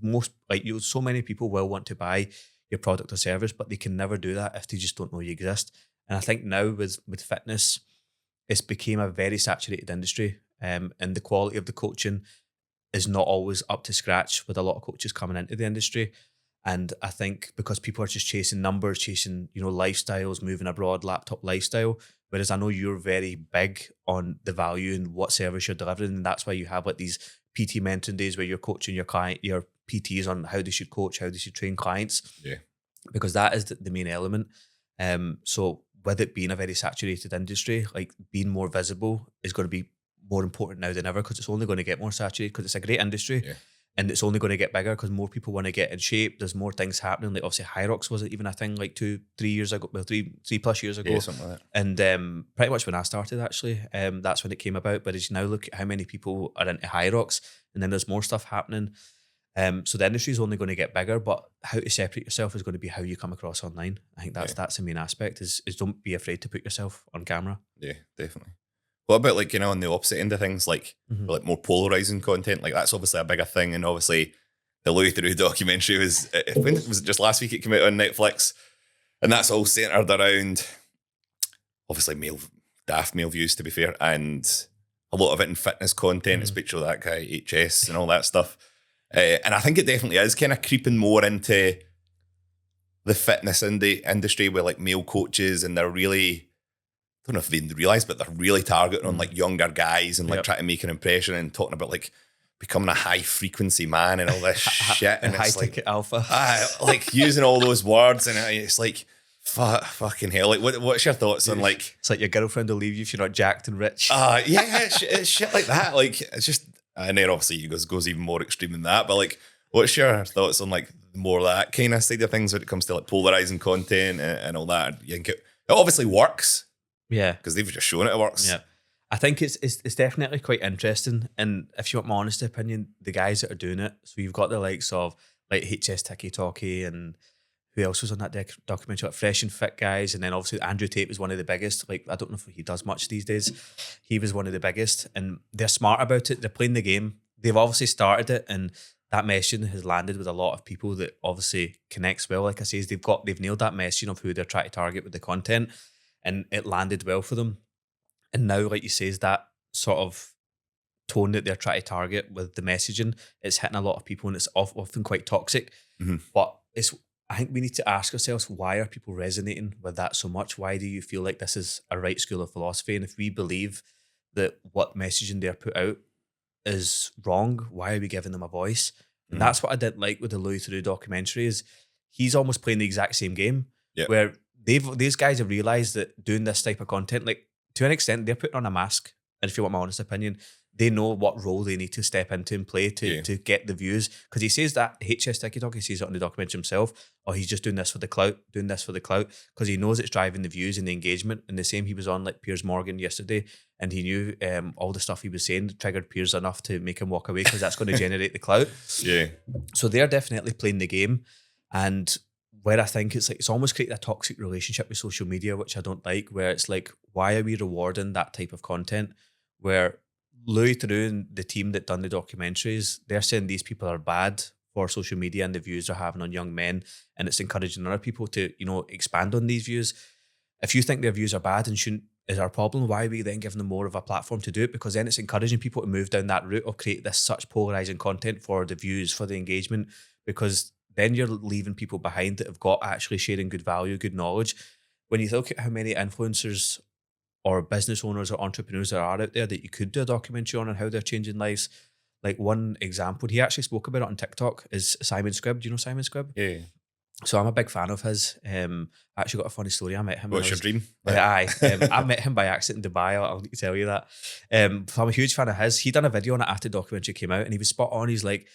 so many people will want to buy your product or service, but they can never do that if they just don't know you exist. And I think now with fitness, it's became a very saturated industry. And the quality of the coaching is not always up to scratch with a lot of coaches coming into the industry. And I think because people are just chasing numbers, chasing, lifestyles, moving abroad, laptop lifestyle, whereas I know you're very big on the value and what service you're delivering. And that's why you have like these PT mentoring days where you're coaching your PTs on how they should coach, how they should train clients. Yeah. Because that is the main element. So with it being a very saturated industry, like being more visible is going to be more important now than ever, because it's only going to get more saturated, because it's a great industry. Yeah. And it's only going to get bigger because more people want to get in shape. There's more things happening. Like obviously Hyrox wasn't even a thing like 2-3 years ago, well, 3+ years ago. Yeah, something like that. And pretty much when I started actually, that's when it came about. But as you now look at how many people are into Hyrox, and then there's more stuff happening. So the industry is only going to get bigger, but how to separate yourself is going to be how you come across online. I think that's the main aspect is don't be afraid to put yourself on camera. Yeah, definitely. What about like, on the opposite end of things, like like more polarizing content? Like that's obviously a bigger thing. And obviously the Louis Theroux documentary was it just last week it came out on Netflix, and that's all centered around obviously daft male views, to be fair, and a lot of it in fitness content, especially that guy HS and all that stuff. And I think it definitely is kind of creeping more into the fitness industry with like male coaches, and they're really, I don't know if they realise, but they're really targeting on like younger guys and like trying to make an impression and talking about like becoming a high frequency man and all this shit. And high it's like ticket alpha. Like using all those words, and it's like, fucking hell. Like what's your thoughts on like... It's like your girlfriend will leave you if you're not jacked and rich. Yeah, it's shit like that. Like it's just, and then obviously he goes even more extreme than that, but like what's your thoughts on like more that kind of side of things when it comes to like polarizing content and all that? You think it obviously works. Yeah, because they've just shown it works. Yeah, I think it's definitely quite interesting. And if you want my honest opinion, the guys that are doing it, so you've got the likes of like HS Tiki Talkie, and who else was on that documentary, like Fresh and Fit guys, and then obviously Andrew Tate was one of the biggest. Like I don't know if he does much these days. He was one of the biggest, and they're smart about it. They're playing the game. They've obviously started it, and that messaging has landed with a lot of people that obviously connects well. Like I say, they've nailed that messaging of who they're trying to target with the content. and it landed well for them. And now, like you say, is that sort of tone that they're trying to target with the messaging, it's hitting a lot of people and it's often quite toxic. Mhm. But I think we need to ask ourselves, why are people resonating with that so much? Why do you feel like this is a right school of philosophy? And if we believe that what messaging they're put out is wrong, why are we giving them a voice? And that's what I didn't like with the Louis Theroux documentary, is he's almost playing the exact same game, Yep. where these guys have realized that doing this type of content, like to an extent, they're putting on a mask. And if you want my honest opinion, they know what role they need to step into and play to get the views. Because he says that HS TikTok, he says it on the documentary himself, oh, he's just doing this for the clout, because he knows it's driving the views and the engagement. And the same, he was on like Piers Morgan yesterday, and he knew all the stuff he was saying triggered Piers enough to make him walk away, because that's going to generate the clout. Yeah. So they're definitely playing the game. And where I think it's like, it's almost created a toxic relationship with social media, which I don't like, where it's like, why are we rewarding that type of content? Where Louis Theroux and the team that done the documentaries, they're saying these people are bad for social media and the views they're having on young men, and it's encouraging other people to, expand on these views. If you think their views are bad and shouldn't is our problem, why are we then giving them more of a platform to do it? Because then it's encouraging people to move down that route of create this such polarizing content for the views, for the engagement, because then you're leaving people behind that have got actually sharing good value, good knowledge. When you look at how many influencers or business owners or entrepreneurs there are out there that you could do a documentary on and how they're changing lives. Like one example, he actually spoke about it on TikTok, is Simon Squibb. Do you know Simon Squibb? Yeah. So I'm a big fan of his. I actually got a funny story. I met him. What's your dream? I met him by accident in Dubai. I'll need to tell you that. So I'm a huge fan of his. He done a video on it after the documentary came out, and he was spot on. He's like,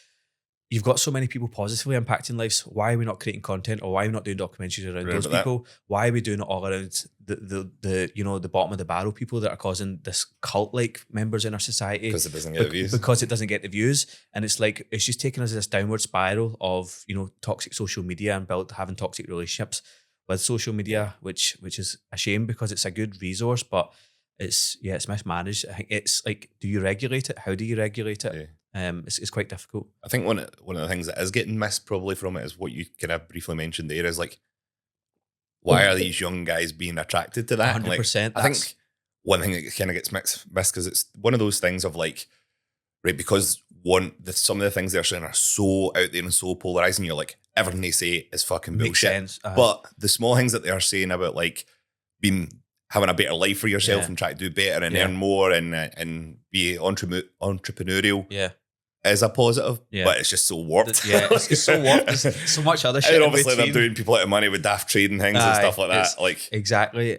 you've got so many people positively impacting lives. Why are we not creating content, or why are we not doing documentaries around those people? Why are we doing it all around the bottom of the barrel people that are causing this cult-like members in our society? Because it doesn't get the views. Because it doesn't get the views. And it's like, it's just taking us this downward spiral of, toxic social media and having toxic relationships with social media, which is a shame, because it's a good resource, but it's mismanaged. I think it's like, do you regulate it? How do you regulate it? Yeah. It's quite difficult. I think one of the things that is getting missed probably from it is what you kind of briefly mentioned there, is like, why are these young guys being attracted to that? 100%. I think one thing that kind of gets missed, because it's one of those things of like, right, because some of the things they're saying are so out there and so polarizing, you're like, everything they say is fucking Makes bullshit. sense. But the small things that they are saying about like having a better life for yourself, Yeah. and try to do better and Yeah. earn more and be entrepreneurial, is a positive, Yeah. but it's just so warped. Yeah, it's so warped. There's so much other shit. And in obviously they're between. doing people out of money with daft trading things and Aye, stuff like that. it's- Like, Exactly.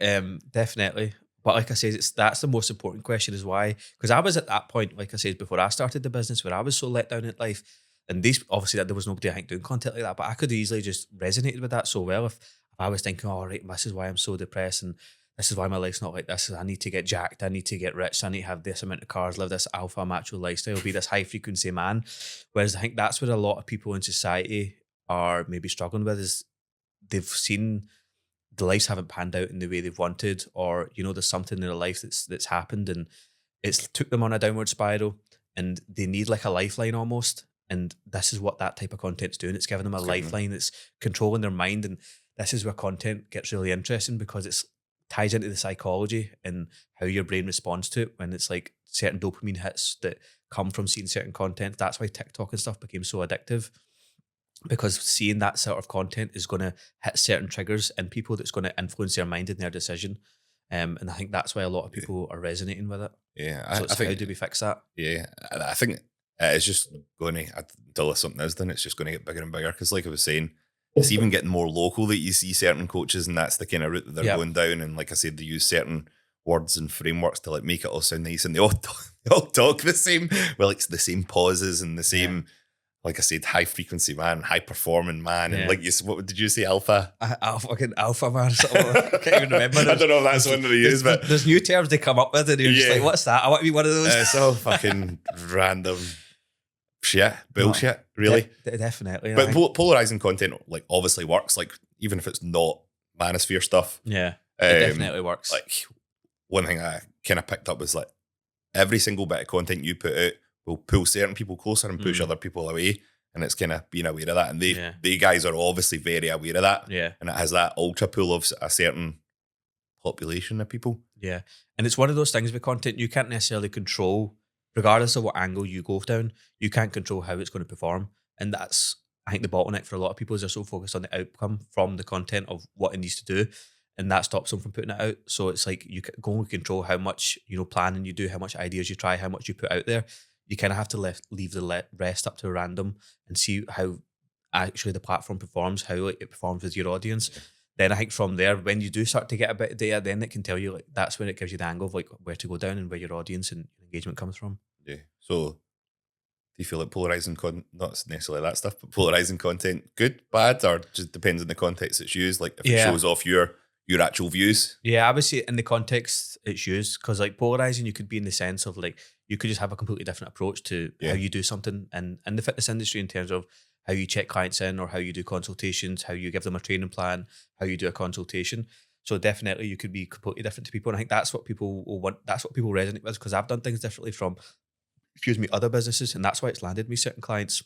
Definitely. But like I said, that's the most important question, is why. Because I was at that point, like I said, before I started the business, where I was so let down in life. And obviously that there was nobody I think doing content like that, but I could easily just resonated with that so well if I was thinking, oh, right, this is why I'm so depressed, and this is why my life's not like this. I need to get jacked. I need to get rich. I need to have this amount of cars, live this alpha macho lifestyle, be this high frequency man. Whereas I think that's where a lot of people in society are maybe struggling with, is they've seen the lives haven't panned out in the way they've wanted, or there's something in their life that's happened, and it's took them on a downward spiral, and they need like a lifeline almost. And this is what that type of content's doing. It's giving them a lifeline. It's controlling their mind, and this is where content gets really interesting, because it's ties into the psychology and how your brain responds to it when it's like certain dopamine hits that come from seeing certain content. That's why TikTok and stuff became so addictive, because seeing that sort of content is going to hit certain triggers in people that's going to influence their mind and their decision. And I think that's why a lot of people are resonating with it. yeah, So I think, how do we fix that? yeah, I think it's just going to, until something is done, it's just going to get bigger and bigger. Because like I was saying, it's even getting more local that you see certain coaches, and that's the kind of route that they're going down. And like I said, they use certain words and frameworks to like make it all sound nice, and they all talk the same, with like the same pauses and the same, like I said, high frequency man, high performing man, and like what did you say, alpha? Fucking alpha man. I can't even remember. I don't know if that's one that they use, but there's new terms they come up with, and you're just like, what's that? I want to be one of those. It's all fucking random shit, bullshit, really. Definitely. But polarizing content like obviously works. Like even if it's not manosphere stuff, yeah, it definitely works. Like one thing I kind of picked up was like every single bit of content you put out will pull certain people closer and push other people away, and it's kind of being aware of that. And they guys are obviously very aware of that. Yeah, and it has that ultra pull of a certain population of people. Yeah. And it's one of those things with content you can't necessarily control, regardless of what angle you go down, you can't control how it's going to perform. And that's, I think, the bottleneck for a lot of people is they're so focused on the outcome from the content of what it needs to do. And that stops them from putting it out. So it's like you can go and control how much, planning you do, how much ideas you try, how much you put out there. You kind of have to leave the rest up to random and see how actually the platform performs, how it performs with your audience. Then I think from there, when you do start to get a bit of data, then it can tell you, like, that's when it gives you the angle of like where to go down and where your audience and engagement comes from. Yeah. So do you feel like polarizing not necessarily that stuff, but polarizing content, good, bad, or just depends on the context it's used? Like if it shows off your actual views? Yeah, I would say in the context it's used, because like polarizing, you could be in the sense of like you could just have a completely different approach to how you do something in the fitness industry in terms of how you check clients in or how you do consultations, how you give them a training plan, how you do a consultation. So definitely you could be completely different to people. And I think that's what people will want. That's what people resonate with, because I've done things differently from, other businesses. And that's why it's landed me certain clients,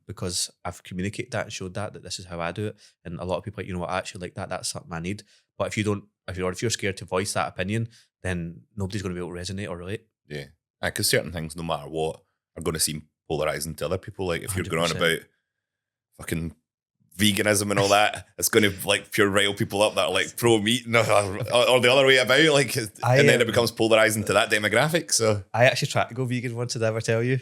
because I've communicated that and showed that this is how I do it. And a lot of people are like, what, I actually like that. That's something I need. But if you're scared to voice that opinion, then nobody's going to be able to resonate or relate. Yeah. Because certain things, no matter what, are going to seem polarizing to other people. Like if you're 100%. going on about fucking veganism and all that, it's going to like pure rile people up that are like pro meat or the other way about. Like, and then it becomes polarizing to that demographic. So I actually tried to go vegan once. Did I ever tell you?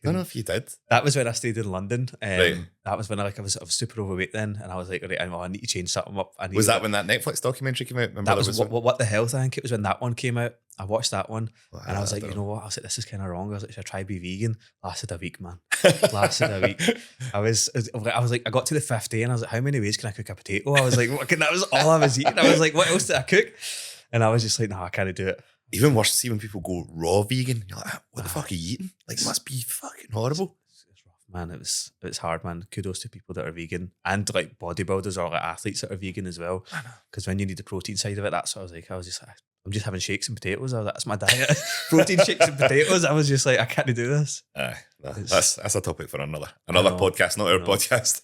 I don't know if you did. That was when I stayed in London. Right. That was when I was super overweight then, and I was like, right, I need to change something up. Was that when that Netflix documentary came out? Remember that was what the Health. I think it was when that one came out. I watched that one, and I was like, what? I was like, this is kind of wrong. I was like, should I try to be vegan? Lasted a week, man. Lasted a week. I was like, I got to the 5th day, and I was like, how many ways can I cook a potato? I was like, that was all I was eating. I was like, what else did I cook? And I was just like, no, I can't do it. Even worse, see when people go raw vegan, you're like, what the fuck are you eating? Like, it must be fucking horrible. It's rough, man. It's hard, man. Kudos to people that are vegan and like bodybuilders or like athletes that are vegan as well. Because when you need the protein side of it, that's what I was like. I'm just having shakes and potatoes. That's my diet. Protein shakes and potatoes. I was just like, I can't do this. That's a topic for another podcast, not our podcast.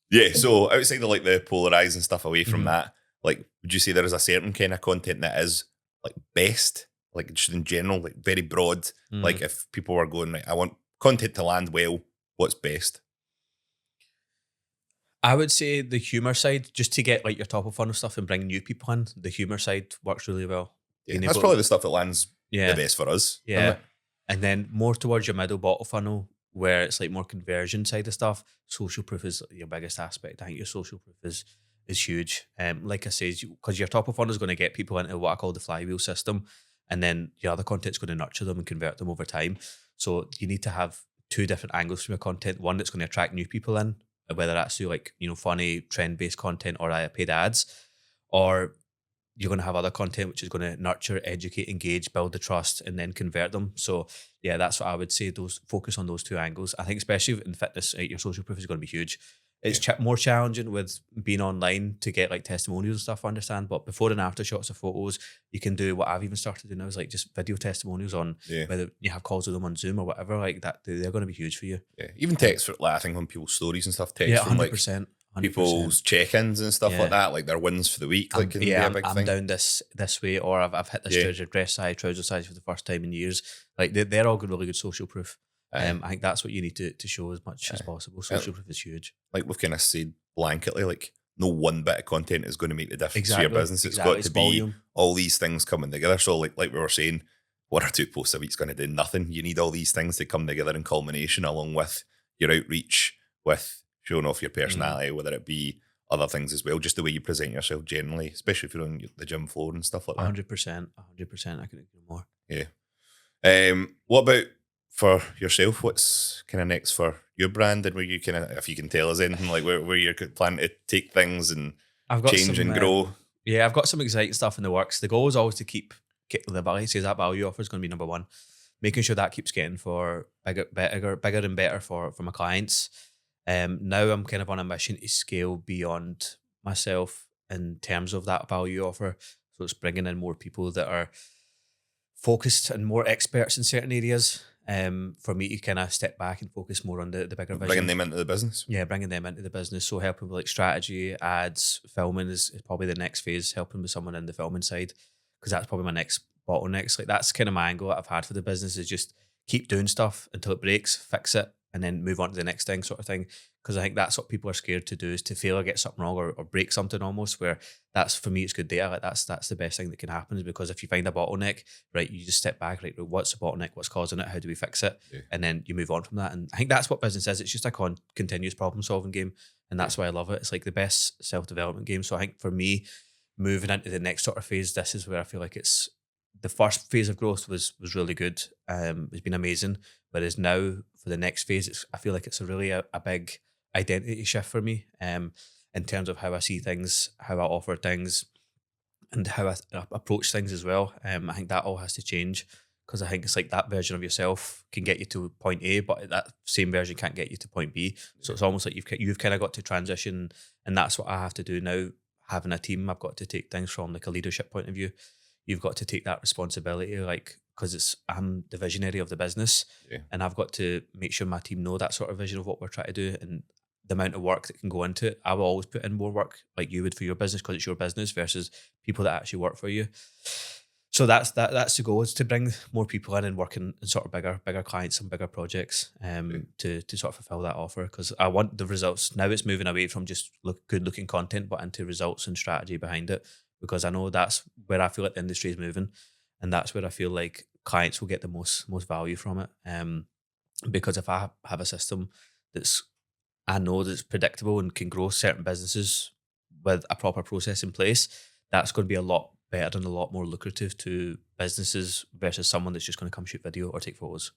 Yeah. So outside of like the polarizing stuff, away from that, like, would you say there is a certain kind of content that is like best, like just in general, like very broad? Like if people were going, like, I want content to land well, what's best? I would say the humor side, just to get like your top of funnel stuff and bring new people in. The humor side works really well. Yeah, that's probably the stuff that lands the best for us. Yeah. And then more towards your middle bottom funnel, where it's like more conversion side of stuff. Social proof is your biggest aspect. I think your social proof is huge. Like I say, because your top of funnel is going to get people into what I call the flywheel system, and then your other content's going to nurture them and convert them over time. So you need to have two different angles from your content. One that's going to attract new people in, whether that's through like, funny trend-based content or paid ads, or you're going to have other content which is going to nurture, educate, engage, build the trust, and then convert them. So yeah, that's what I would say. Focus on those two angles. I think especially in fitness, your social proof is going to be huge. It's more challenging with being online to get like testimonials and stuff, I understand. But before and after shots of photos, you can do what I've even started doing now is like just video testimonials on whether you have calls with them on Zoom or whatever, like that. They're going to be huge for you. Yeah, even text for like, I think on people's stories and stuff, text from 100%, like people's check-ins and stuff like that, like their wins for the week. Like, can be a big thing. I'm down this way, or I've hit this trouser size for the first time in years. Like they're all really good social proof. I think that's what you need to show as much as possible. Social proof is huge. Like we've kind of said blanketly, like no one bit of content is going to make the difference to your business. It's got to be all these things coming together. So like we were saying, 1 or 2 posts a week's going to do nothing. You need all these things to come together in culmination, along with your outreach, with showing off your personality, whether it be other things as well, just the way you present yourself generally, especially if you're on the gym floor and stuff like that. 100%. I couldn't agree more. Yeah. What about for yourself? What's kind of next for your brand, and where you kind of, if you can tell us anything, like where you're planning to take things and change and grow? Yeah, I've got some exciting stuff in the works. The goal is always to keep the value. Says that value offer is going to be number one. Making sure that keeps getting for bigger and better for my clients. Now I'm kind of on a mission to scale beyond myself in terms of that value offer. So it's bringing in more people that are focused and more experts in certain areas. for me to kind of step back and focus more on the bigger vision. Bringing them into the business. Yeah, bringing them into the business. So helping with like strategy, ads, filming is probably the next phase, helping with someone in the filming side, because that's probably my next bottlenecks. Like that's kind of my angle that I've had for the business, is just keep doing stuff until it breaks, fix it, and then move on to the next thing, sort of thing. Because I think that's what people are scared to do, is to fail or get something wrong, or break something almost, where that's, for me, it's good data. Like that's the best thing that can happen, is because if you find a bottleneck, right, you just step back, right, what's the bottleneck, what's causing it, how do we fix it? Yeah. And then you move on from that. And I think that's what business is. It's just a continuous problem solving game. And that's why I love it. It's like the best self-development game. So I think for me, moving into the next sort of phase, this is where I feel like it's, the first phase of growth was really good. It's been amazing. Whereas now for the next phase, I feel like it's a big identity shift for me, in terms of how I see things, how I offer things, and how I approach things as well. I think that all has to change, because I think it's like that version of yourself can get you to point A, but that same version can't get you to point B. So it's almost like you've kind of got to transition, and that's what I have to do now. Having a team, I've got to take things from like a leadership point of view. You've got to take that responsibility, like, because I'm the visionary of the business, and I've got to make sure my team know that sort of vision of what we're trying to do, and the amount of work that can go into it. I will always put in more work, like you would for your business, because it's your business, versus people that actually work for you. So that's the goal, is to bring more people in and work in sort of bigger clients and bigger projects, to sort of fulfill that offer, because I want the results. Now it's moving away from just good looking content, but into results and strategy behind it, because I know that's where I feel like the industry is moving, and that's where I feel like clients will get the most value from it. Because if I have a system I know that's predictable and can grow certain businesses with a proper process in place, that's going to be a lot better and a lot more lucrative to businesses versus someone that's just going to come shoot video or take photos.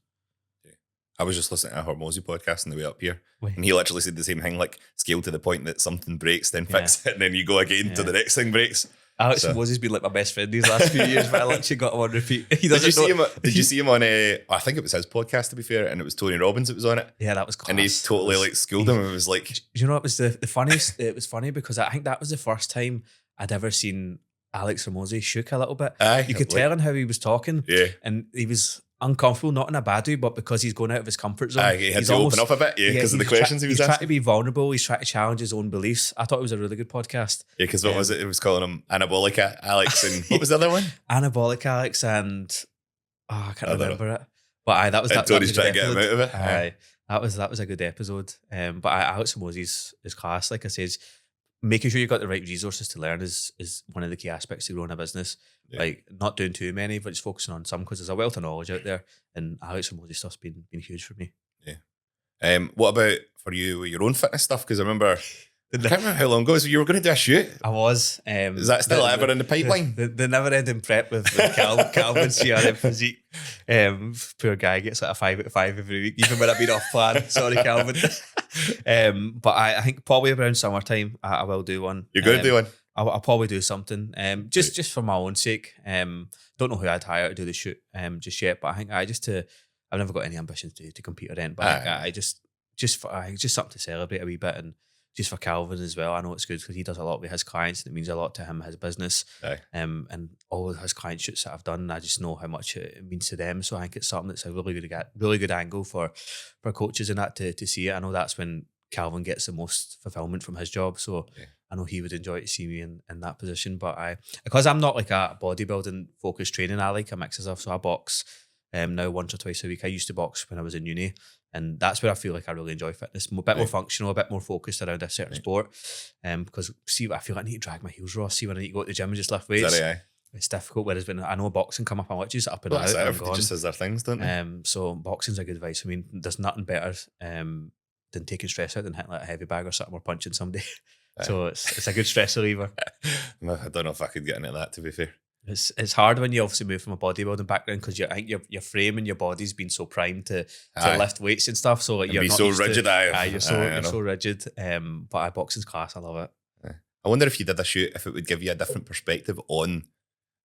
I was just listening to a Hormozy podcast on the way up here, and he literally said the same thing, like scale to the point that something breaks, then fix it, and then you go again till the next thing breaks. Alex Hormozy's been like my best friend these last few years, but I literally got him on repeat. Did you see him on I think it was his podcast, to be fair, and it was Tony Robbins that was on it. Yeah, that was class. And he totally like schooled him and was like... You know what was the funniest? It was funny because I think that was the first time I'd ever seen Alex Hormozy shook a little bit. You could tell in how he was talking. Yeah. And he was uncomfortable, not in a bad way, but because he's going out of his comfort zone. He had to open up a bit, because of the questions he was asking. He's trying to be vulnerable. He's trying to challenge his own beliefs. I thought it was a really good podcast. Yeah, because what was it? It was calling him Anabolic Alex, and what was the other one? Anabolic Alex, and I can't remember it. But that was that. Tony's trying to get him out of it. That was a good episode. But Alex Hormozy's is class. Like I said, making sure you've got the right resources to learn is one of the key aspects to growing a business. Yeah. Like not doing too many, but just focusing on some, because there's a wealth of knowledge out there, and Alex Hormozy stuff's been huge for me. Yeah. What about for you with your own fitness stuff? Because I remember, I can't remember how long ago, so you were going to do a shoot. I was. Is that still ever in the pipeline? The never-ending prep with Calvin's CRM physique. Poor guy gets like a 5 out of 5 every week, even when I've been off plan. Sorry, Calvin. But I think probably around summertime I will do one. You're going to do one? I'll probably do something. Just for my own sake. Don't know who I'd hire to do the shoot just yet, but I think I've never got any ambitions to compete or anything. But I just something to celebrate a wee bit, and just for Calvin as well. I know it's good because he does a lot with his clients, and it means a lot to him, his business. And all of his client shoots that I've done, I just know how much it means to them. So I think it's something that's a really good angle for coaches and that to see it. I know that's when Calvin gets the most fulfillment from his job. So I know he would enjoy to see me in that position. But because I'm not like a bodybuilding focused training, I like a mix of stuff. So I box now once or twice a week. I used to box when I was in uni. And that's where I feel like I really enjoy fitness. A bit more functional, a bit more focused around a certain sport. Because I feel like I need to drag my heels raw. See when I need to go to the gym and just lift weights. It's difficult. Whereas when I know boxing come up, I'm like, just up and out. Everybody just has their things, don't they? So boxing's a good advice. I mean, there's nothing better than taking stress out than hitting like a heavy bag or something or punching somebody. So it's a good stress reliever. I don't know if I could get into that, to be fair. It's hard when you obviously move from a bodybuilding background, because I think your frame and your body's been so primed to lift weights and stuff. So like you're not so rigid. You're so rigid. But boxing's class. I love it. I wonder if you did a shoot, if it would give you a different perspective on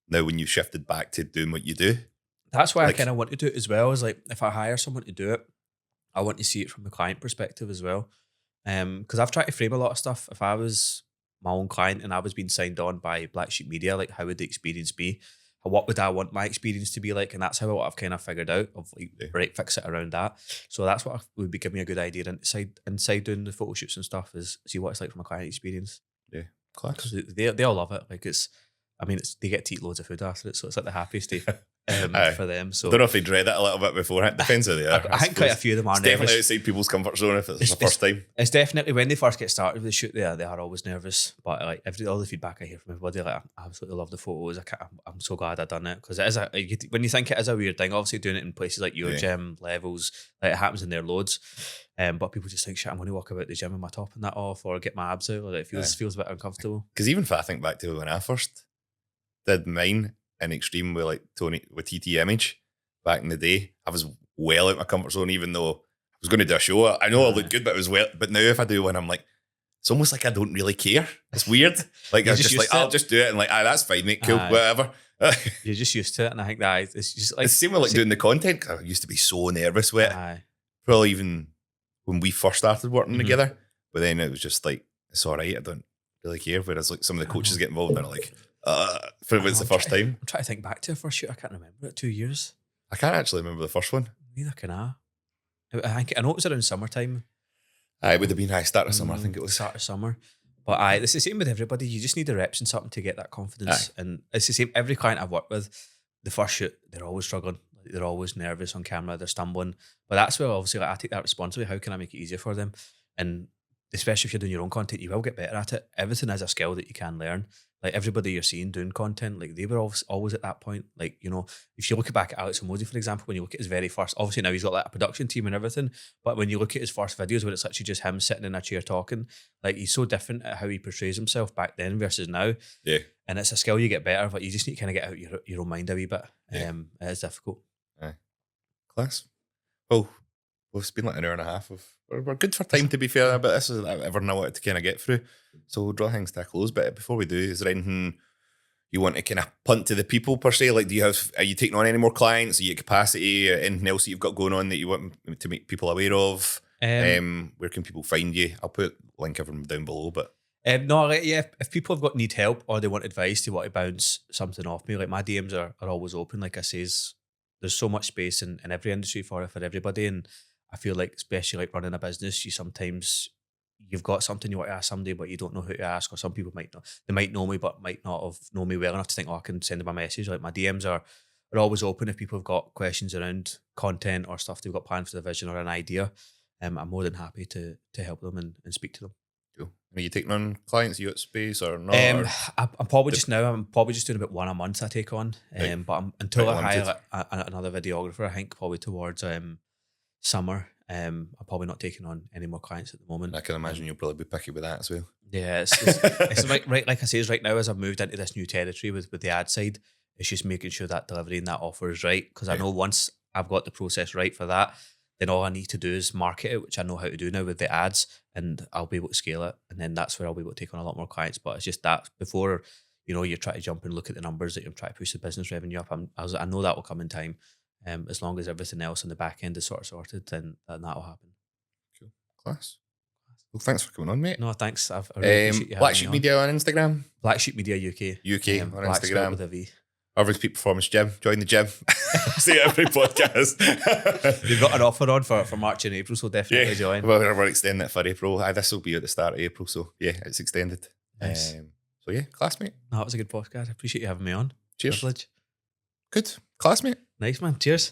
now when you shifted back to doing what you do. That's why I kind of want to do it as well. Is like if I hire someone to do it, I want to see it from the client perspective as well. Because I've tried to frame a lot of stuff. If I was my own client and I was being signed on by Blvcksheep Media, like how would the experience be? what would I want my experience to be like, and that's how I've kind of figured out of like right, fix it around that. So that's what would be giving me a good idea inside doing the photo shoots and stuff is see what it's like from a client experience. Yeah, class. Because they all love it. Like they get to eat loads of food after it, so it's like the happiest day for them. So I don't know if they dread it a little bit beforehand. Depends who they are. I think quite a few of them are it's nervous. Definitely outside people's comfort zone if it's the first time. It's definitely when they first get started with the shoot, they are always nervous. But like all the feedback I hear from everybody, like I absolutely love the photos. I'm so glad I've done it because it is when you think it is a weird thing. Obviously, doing it in places like your gym, Levels, like it happens in there loads. But people just think, shit, I'm going to walk about the gym with my top and that off, or get my abs out, or it feels a bit uncomfortable. Because even if I think back to when I first did mine in Extreme with like Tony with TT Image back in the day, I was well out my comfort zone, even though I was going to do a show. I know I looked good, but it was well. But now if I do one, I'm like, it's almost like I don't really care. It's weird. Like I'm just like, I'll just do it, and like, that's fine, mate, cool, whatever. You're just used to it, and I think that it's just like it's the same with like doing the content. 'Cause I used to be so nervous with it. Probably even when we first started working together, but then it was just like, it's all right. I don't really care. Whereas like some of the coaches get involved and are like, for it was the first time. I'm trying to think back to a first shoot. I can't remember it. 2 years. I can't actually remember the first one. Neither can I. I know it was around summertime. It would have been start of summer. I think it was start of summer. But it's the same with everybody. You just need the reps and something to get that confidence. And it's the same. Every client I've worked with, the first shoot, they're always struggling. They're always nervous on camera. They're stumbling. But that's where obviously I take that responsibility. How can I make it easier for them? And especially if you're doing your own content, you will get better at it. Everything is a skill that you can learn. Like everybody you're seeing doing content, like they were always at that point. Like, you know, if you look back at Alex Hormozi, for example, when you look at his very first, obviously now he's got like a production team and everything, but when you look at his first videos where it's actually just him sitting in a chair talking, like he's so different at how he portrays himself back then versus now. Yeah. And it's a skill you get better, but you just need to kind of get out your own mind a wee bit. Yeah. It is difficult. Class. Well, it's been like an hour and a half of we're good for time to be fair, but this is everything I wanted to kind of get through. So we'll draw things to a close. But before we do, is there anything you want to kind of punt to the people per se? Like, are you taking on any more clients? Are you at capacity? Anything else that you've got going on that you want to make people aware of? Where can people find you? I'll put a link of them down below. But if people have need help or they want advice, they want to bounce something off me, like my DMs are always open. Like I says, there's so much space in every industry for everybody, and I feel like, especially like running a business, you've got something you want to ask somebody, but you don't know who to ask. Or some people might know, they might know me, but might not have known me well enough to think, I can send them a message. Like my DMs are always open if people have got questions around content or stuff they've got planned for the vision or an idea. I'm more than happy to help them and speak to them. Cool. Are you taking on clients? Are you at space or not? I'm probably just doing about one a month I take on. But until I hire another videographer, I think probably towards summer, I'm probably not taking on any more clients at the moment. I can imagine you'll probably be picky with that as well. Yeah, it's like I say, right now as I've moved into this new territory with the ad side, it's just making sure that delivery and that offer is right. Because I know once I've got the process right for that, then all I need to do is market it, which I know how to do now with the ads, and I'll be able to scale it. And then that's where I'll be able to take on a lot more clients. But it's just that before, you try to jump and look at the numbers that you're trying to push the business revenue up. I know that will come in time. As long as everything else on the back end is sort of sorted, then that will happen. Cool. Class. Well, thanks for coming on, mate. No, thanks. I really appreciate you having Blvcksheep Media on Instagram? Blvcksheep Media UK. UK on Instagram. With a V. Irvings Peak Performance Gym. Join the gym. See every podcast. We've got an offer on for March and April, so definitely join. Well, we're extending it for April. This will be at the start of April, so yeah, it's extended. Nice. So yeah, classmate. No, that was a good podcast. I appreciate you having me on. Cheers. Privilege. Good. Classmate. Nice, man. Cheers.